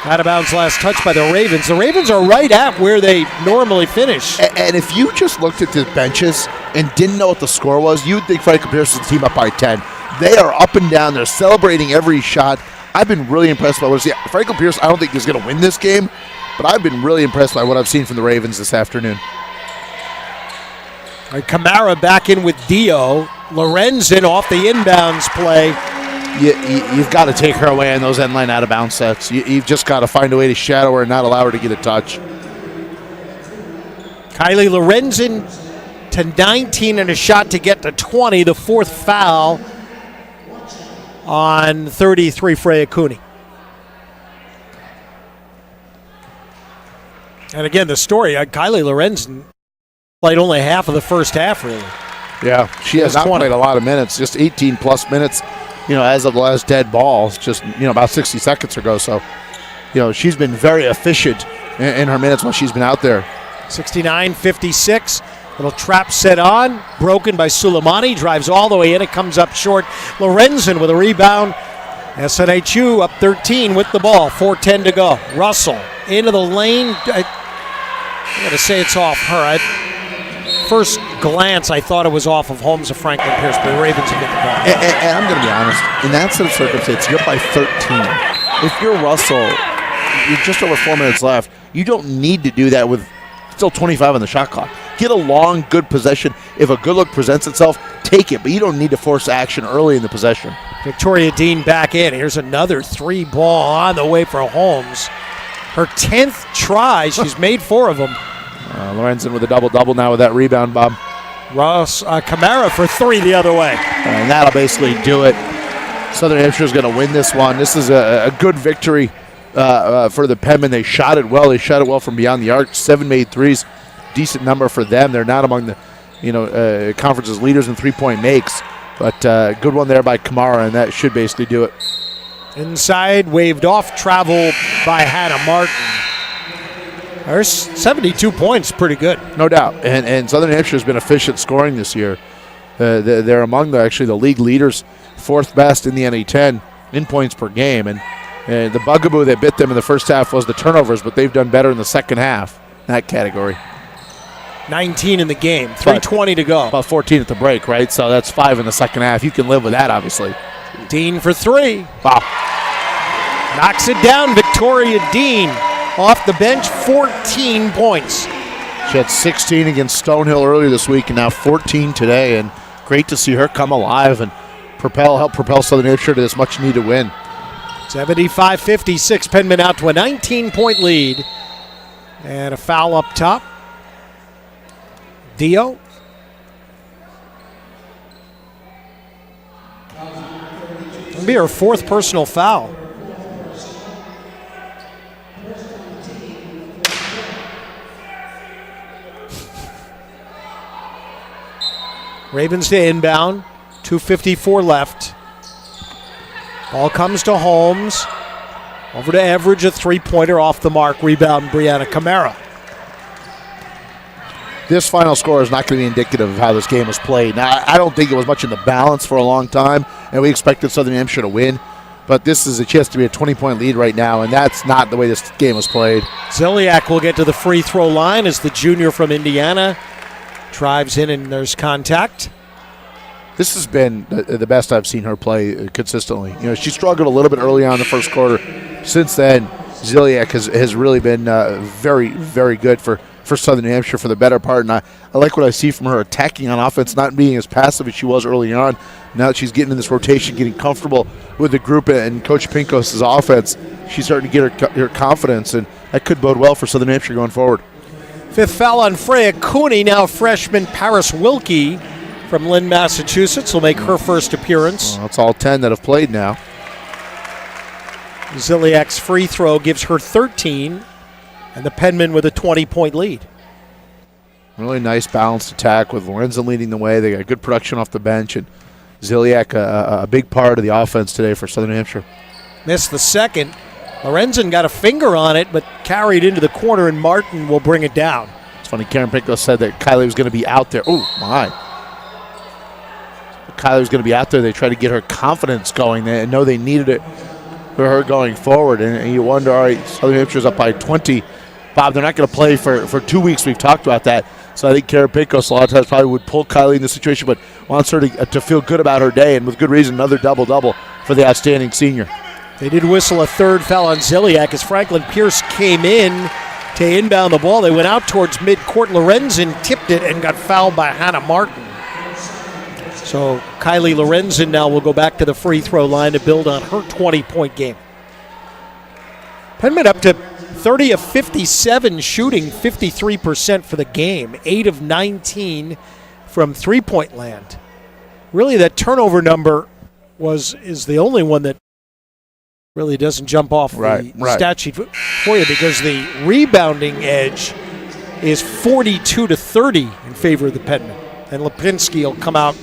Out of bounds last touch by the Ravens. The Ravens are right at where they normally finish. And if you just looked at the benches and didn't know what the score was, you'd think Franklin Pierce was the team up by 10. They are up and down. They're celebrating every shot. I've been really impressed by what I see. Franklin Pierce, I don't think is going to win this game, but I've been really impressed by what I've seen from the Ravens this afternoon. All right, Kamara back in with Dio. Lorenzen off the inbounds play. You've got to take her away on those end line out of bounds sets. You've just got to find a way to shadow her and not allow her to get a touch. Kylie Lorenzen to 19 and a shot to get to 20. The 4th foul on 33 Freya Cooney. And again, the story, Kylie Lorenzen played only half of the first half, really. Yeah, she has not played a lot of minutes, just 18-plus minutes, as of the last dead ball, just, about 60 seconds ago. So, she's been very efficient in her minutes while she's been out there. 69-56. Little trap set on, broken by Suleimani, drives all the way in, it comes up short. Lorenzen with a rebound. SNHU up 13 with the ball, 4:10 to go. Russell into the lane. I got to say it's off her. First glance, I thought it was off of Holmes of Franklin Pierce, but the Ravens will get the ball. And I'm going to be honest, in that sort of circumstance, you're up by 13. If you're Russell, you're just over 4 minutes left. You don't need to do that with still 25 on the shot clock. Get a long, good possession. If a good look presents itself, take it, but you don't need to force action early in the possession. Victoria Dean back in. Here's another 3-ball on the way for Holmes. Her 10th try. She's made 4 of them. Lorenzen with a double-double now with that rebound, Bob. Kamara for 3 the other way. And that'll basically do it. Southern Hampshire is going to win this one. This is a good victory for the Penmen. They shot it well. They shot it well from beyond the arc. 7 made threes. Decent number for them. They're not among the conference's leaders in 3-point makes. But good one there by Kamara, and that should basically do it. Inside, waved off, travel by Hannah Martin. There's 72 points, pretty good. No doubt. And Southern Hampshire has been efficient scoring this year. They're among the league leaders, 4th best in the NA10 in points per game. And the bugaboo that bit them in the first half was the turnovers, but they've done better in the second half in that category. 19 in the game, 3:20 to go. About 14 at the break, right? So that's 5 in the second half. You can live with that, obviously. Dean for 3. Wow. Knocks it down, Victoria Dean. Off the bench, 14 points. She had 16 against Stonehill earlier this week and now 14 today. And great to see her come alive and help propel Southern Hampshire to this much-needed win. 75-56, Penman out to a 19-point lead. And a foul up top. Dio. It'll be her fourth personal foul. Ravens to inbound. 2:54 left. Ball comes to Holmes. Over to Everidge, a three-pointer off the mark. Rebound, Brianna Camara. This final score is not going to be indicative of how this game was played. Now, I don't think it was much in the balance for a long time, and we expected Southern Hampshire to win. But this is a chance to be a 20-point lead right now, and that's not the way this game was played. Ziliak will get to the free throw line as the junior from Indiana drives in, and there's contact. This has been the best I've seen her play consistently. You know, she struggled a little bit early on in the first quarter. Since then, Ziliak has really been very, very good for Southern Hampshire for the better part. And I like what I see from her attacking on offense, not being as passive as she was early on. Now that she's getting in this rotation, getting comfortable with the group and Coach Pinkos' offense, she's starting to get her confidence, and that could bode well for Southern Hampshire going forward. Fifth foul on Freya Cooney. Now freshman Paris Wilkie from Lynn, Massachusetts will make her first appearance. Well, that's all 10 that have played now. Ziliak's free throw gives her 13, and the Penmen with a 20-point lead. Really nice balanced attack with Lorenzen leading the way. They got good production off the bench, and Ziliak a big part of the offense today for Southern Hampshire. Missed the second. Lorenzen got a finger on it, but carried into the corner, and Martin will bring it down. It's funny, Karen Pinko said that Kylie was going to be out there. Oh, my. Kylie was going to be out there. They tried to get her confidence going. They know they needed it for her going forward. And you wonder, all right, Southern Hampshire's up by 20. Bob, they're not going to play for 2 weeks. We've talked about that. So I think Karen Pinkos a lot of times probably would pull Kylie in this situation, but wants her to feel good about her day, and with good reason, another double-double for the outstanding senior. They did whistle a third foul on Ziliak as Franklin Pierce came in to inbound the ball. They went out towards midcourt. Lorenzen tipped it and got fouled by Hannah Martin. So Kylie Lorenzen now will go back to the free throw line to build on her 20-point game. Penman up to 30 of 57 shooting, 53% for the game, 8 of 19 from three-point land. Really, that turnover number is the only one that really doesn't jump off the stat sheet for you, because the rebounding edge is 42-30 in favor of the Penman. And Lipinski will come out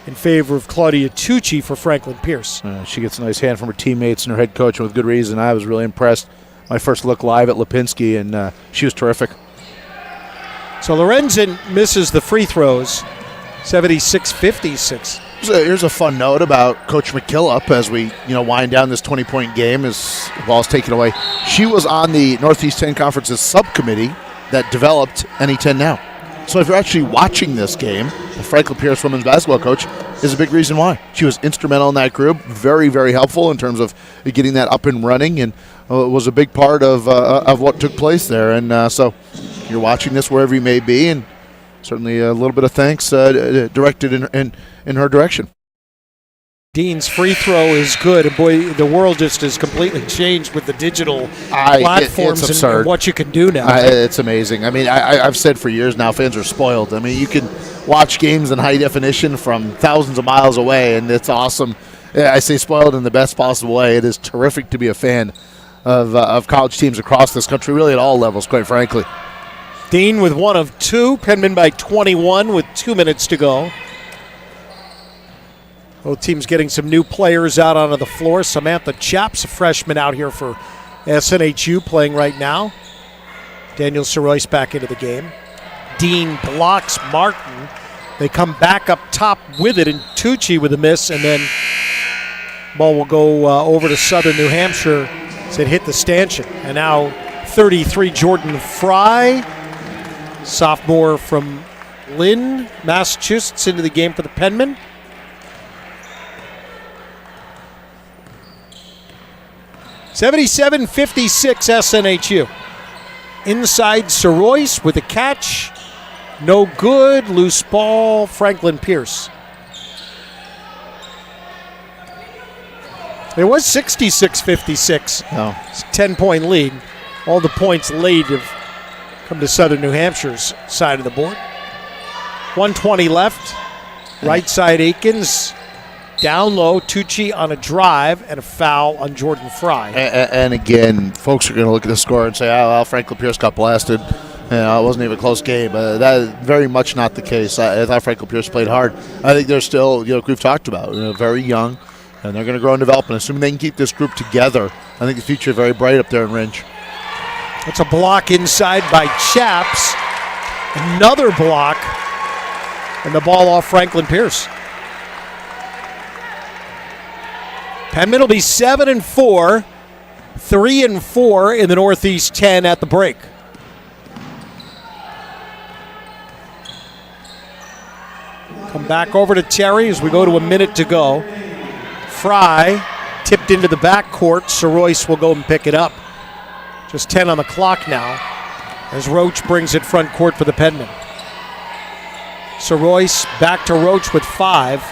in favor of Claudia Tucci for Franklin Pierce. She gets a nice hand from her teammates and her head coach, and with good reason. I was really impressed. My first look live at Lipinski, and she was terrific. So Lorenzen misses the free throws, 76-56. Here's a fun note about Coach McKillop as we wind down this 20-point game as the ball's taken away. She was on the Northeast 10 Conference's subcommittee that developed NE10 Now. So if you're actually watching this game, the Franklin Pierce women's basketball coach is a big reason why. She was instrumental in that group, very, very helpful in terms of getting that up and running, and was a big part of what took place there. And so you're watching this wherever you may be, and certainly a little bit of thanks directed in her direction. Dean's free throw is good. And boy, the world just has completely changed with the digital platforms and what you can do now. It's amazing. I mean, I've said for years now, fans are spoiled. I mean, you can watch games in high definition from thousands of miles away, and it's awesome. I say spoiled in the best possible way. It is terrific to be a fan of college teams across this country, really at all levels, quite frankly. Dean with 1 of 2. Penman by 21 with 2 minutes to go. Both teams getting some new players out onto the floor. Samantha Chaps, a freshman out here for SNHU, playing right now. Daniel Sorois back into the game. Dean blocks Martin. They come back up top with it, and Tucci with a miss, and then ball will go over to Southern New Hampshire as it hit the stanchion. And now 33, Jordan Fry, sophomore from Lynn, Massachusetts, into the game for the Penmen. (77-56) SNHU. Inside Sorois with a catch. No good. Loose ball. Franklin Pierce. It was 66-56. No. It's a 10-point lead. All the points laid have come to Southern New Hampshire's side of the board. 1:20 left. Right side Aikens. Down low, Tucci on a drive and a foul on Jordan Fry. And again, folks are going to look at the score and say, oh, well, Franklin Pierce got blasted. It wasn't even a close game. That is very much not the case. I thought Franklin Pierce played hard. I think they're still, like we've talked about, very young, and they're going to grow and develop. And assuming they can keep this group together, I think the future is very bright up there in Ringe. That's a block inside by Chaps. Another block. And the ball off Franklin Pierce. Penman will be 7-4, 3-4 in the Northeast 10 at the break. Come back over to Terry as we go to a minute to go. Fry tipped into the backcourt. Soroyce will go and pick it up. Just 10 on the clock now as Roach brings it front court for the Penman. Soroyce back to Roach with 5.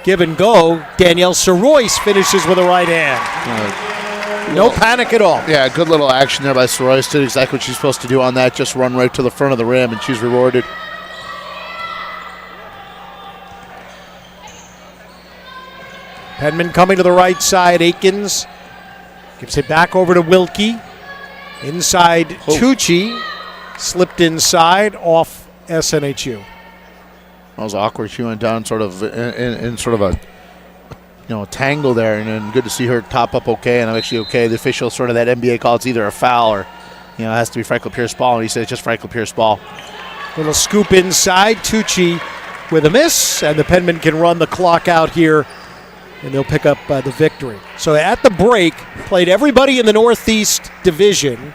Give and go. Danielle Soroyce finishes with a right hand. No panic at all. Yeah, good little action there by Soroyce. Did exactly what she's supposed to do on that. Just run right to the front of the rim, and she's rewarded. Penman coming to the right side. Aikens gives it back over to Wilkie. Inside Tucci. Slipped inside off SNHU. That was awkward. She went down sort of in sort of a tangle there, and then good to see her top up okay, and I'm actually okay. The official sort of that NBA call, it's either a foul or it has to be Franklin Pierce ball, and he said it's just Franklin Pierce ball. Little scoop inside. Tucci with a miss, and the Penman can run the clock out here, and they'll pick up the victory. So at the break, played everybody in the Northeast Division.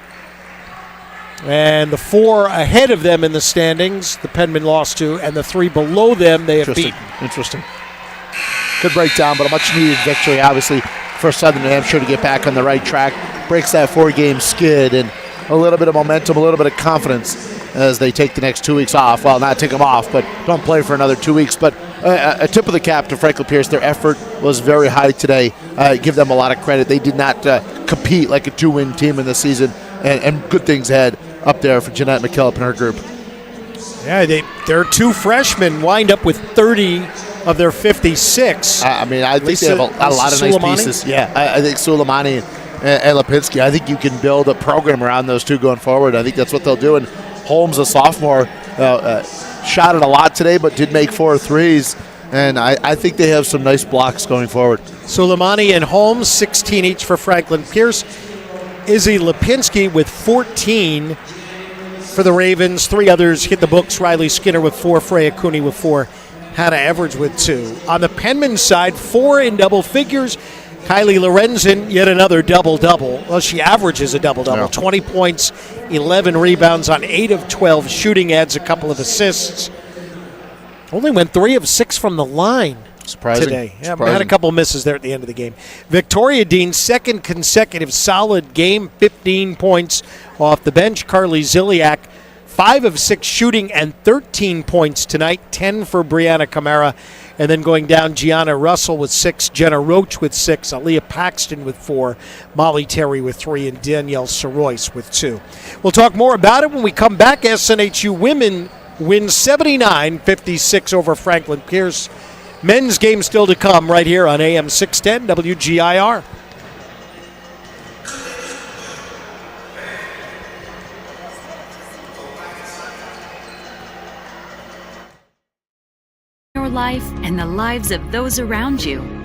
And the 4 ahead of them in the standings, the Penman lost to, and the 3 below them, they have beaten. Interesting. Good breakdown, but a much-needed victory, obviously, for Southern New Hampshire to get back on the right track. Breaks that 4-game skid, and a little bit of momentum, a little bit of confidence as they take the next 2 weeks off. Well, not take them off, but don't play for another 2 weeks. But a tip of the cap to Franklin Pierce. Their effort was very high today. Give them a lot of credit. They did not compete like a 2-win team in the season, and good things ahead up there for Jeanette McKillop and her group. Yeah, their 2 freshmen wind up with 30 of their 56. I think they have a lot of nice pieces. Yeah, I think Suleimani and Lipinski, I think you can build a program around those 2 going forward. I think that's what they'll do. And Holmes, a sophomore, shot it a lot today, but did make 4 threes. And I think they have some nice blocks going forward. Suleimani and Holmes, 16 each for Franklin Pierce. Izzy Lipinski with 14 for the Ravens. 3 others hit the books. Riley Skinner with 4, Freya Cooney with 4, Hannah Everidge with 2. On the Penman side, 4 in double figures. Kylie Lorenzen, yet another double-double. Well, she averages a double-double. Yeah. 20 points, 11 rebounds on 8 of 12 shooting, adds a couple of assists. Only went 3 of 6 from the line. Surprising. Today. Yeah, had a couple of misses there at the end of the game. Victoria Dean, second consecutive solid game, 15 points off the bench. Carly Ziliak, 5 of 6 shooting and 13 points tonight, 10 for Brianna Camara. And then going down, Gianna Russell with 6, Jenna Roach with 6, Aaliyah Paxton with 4, Molly Terry with 3, and Danielle Soroyce with 2. We'll talk more about it when we come back. SNHU women win 79-56 over Franklin Pierce. Men's game still to come right here on AM 610 WGIR. Your life and the lives of those around you.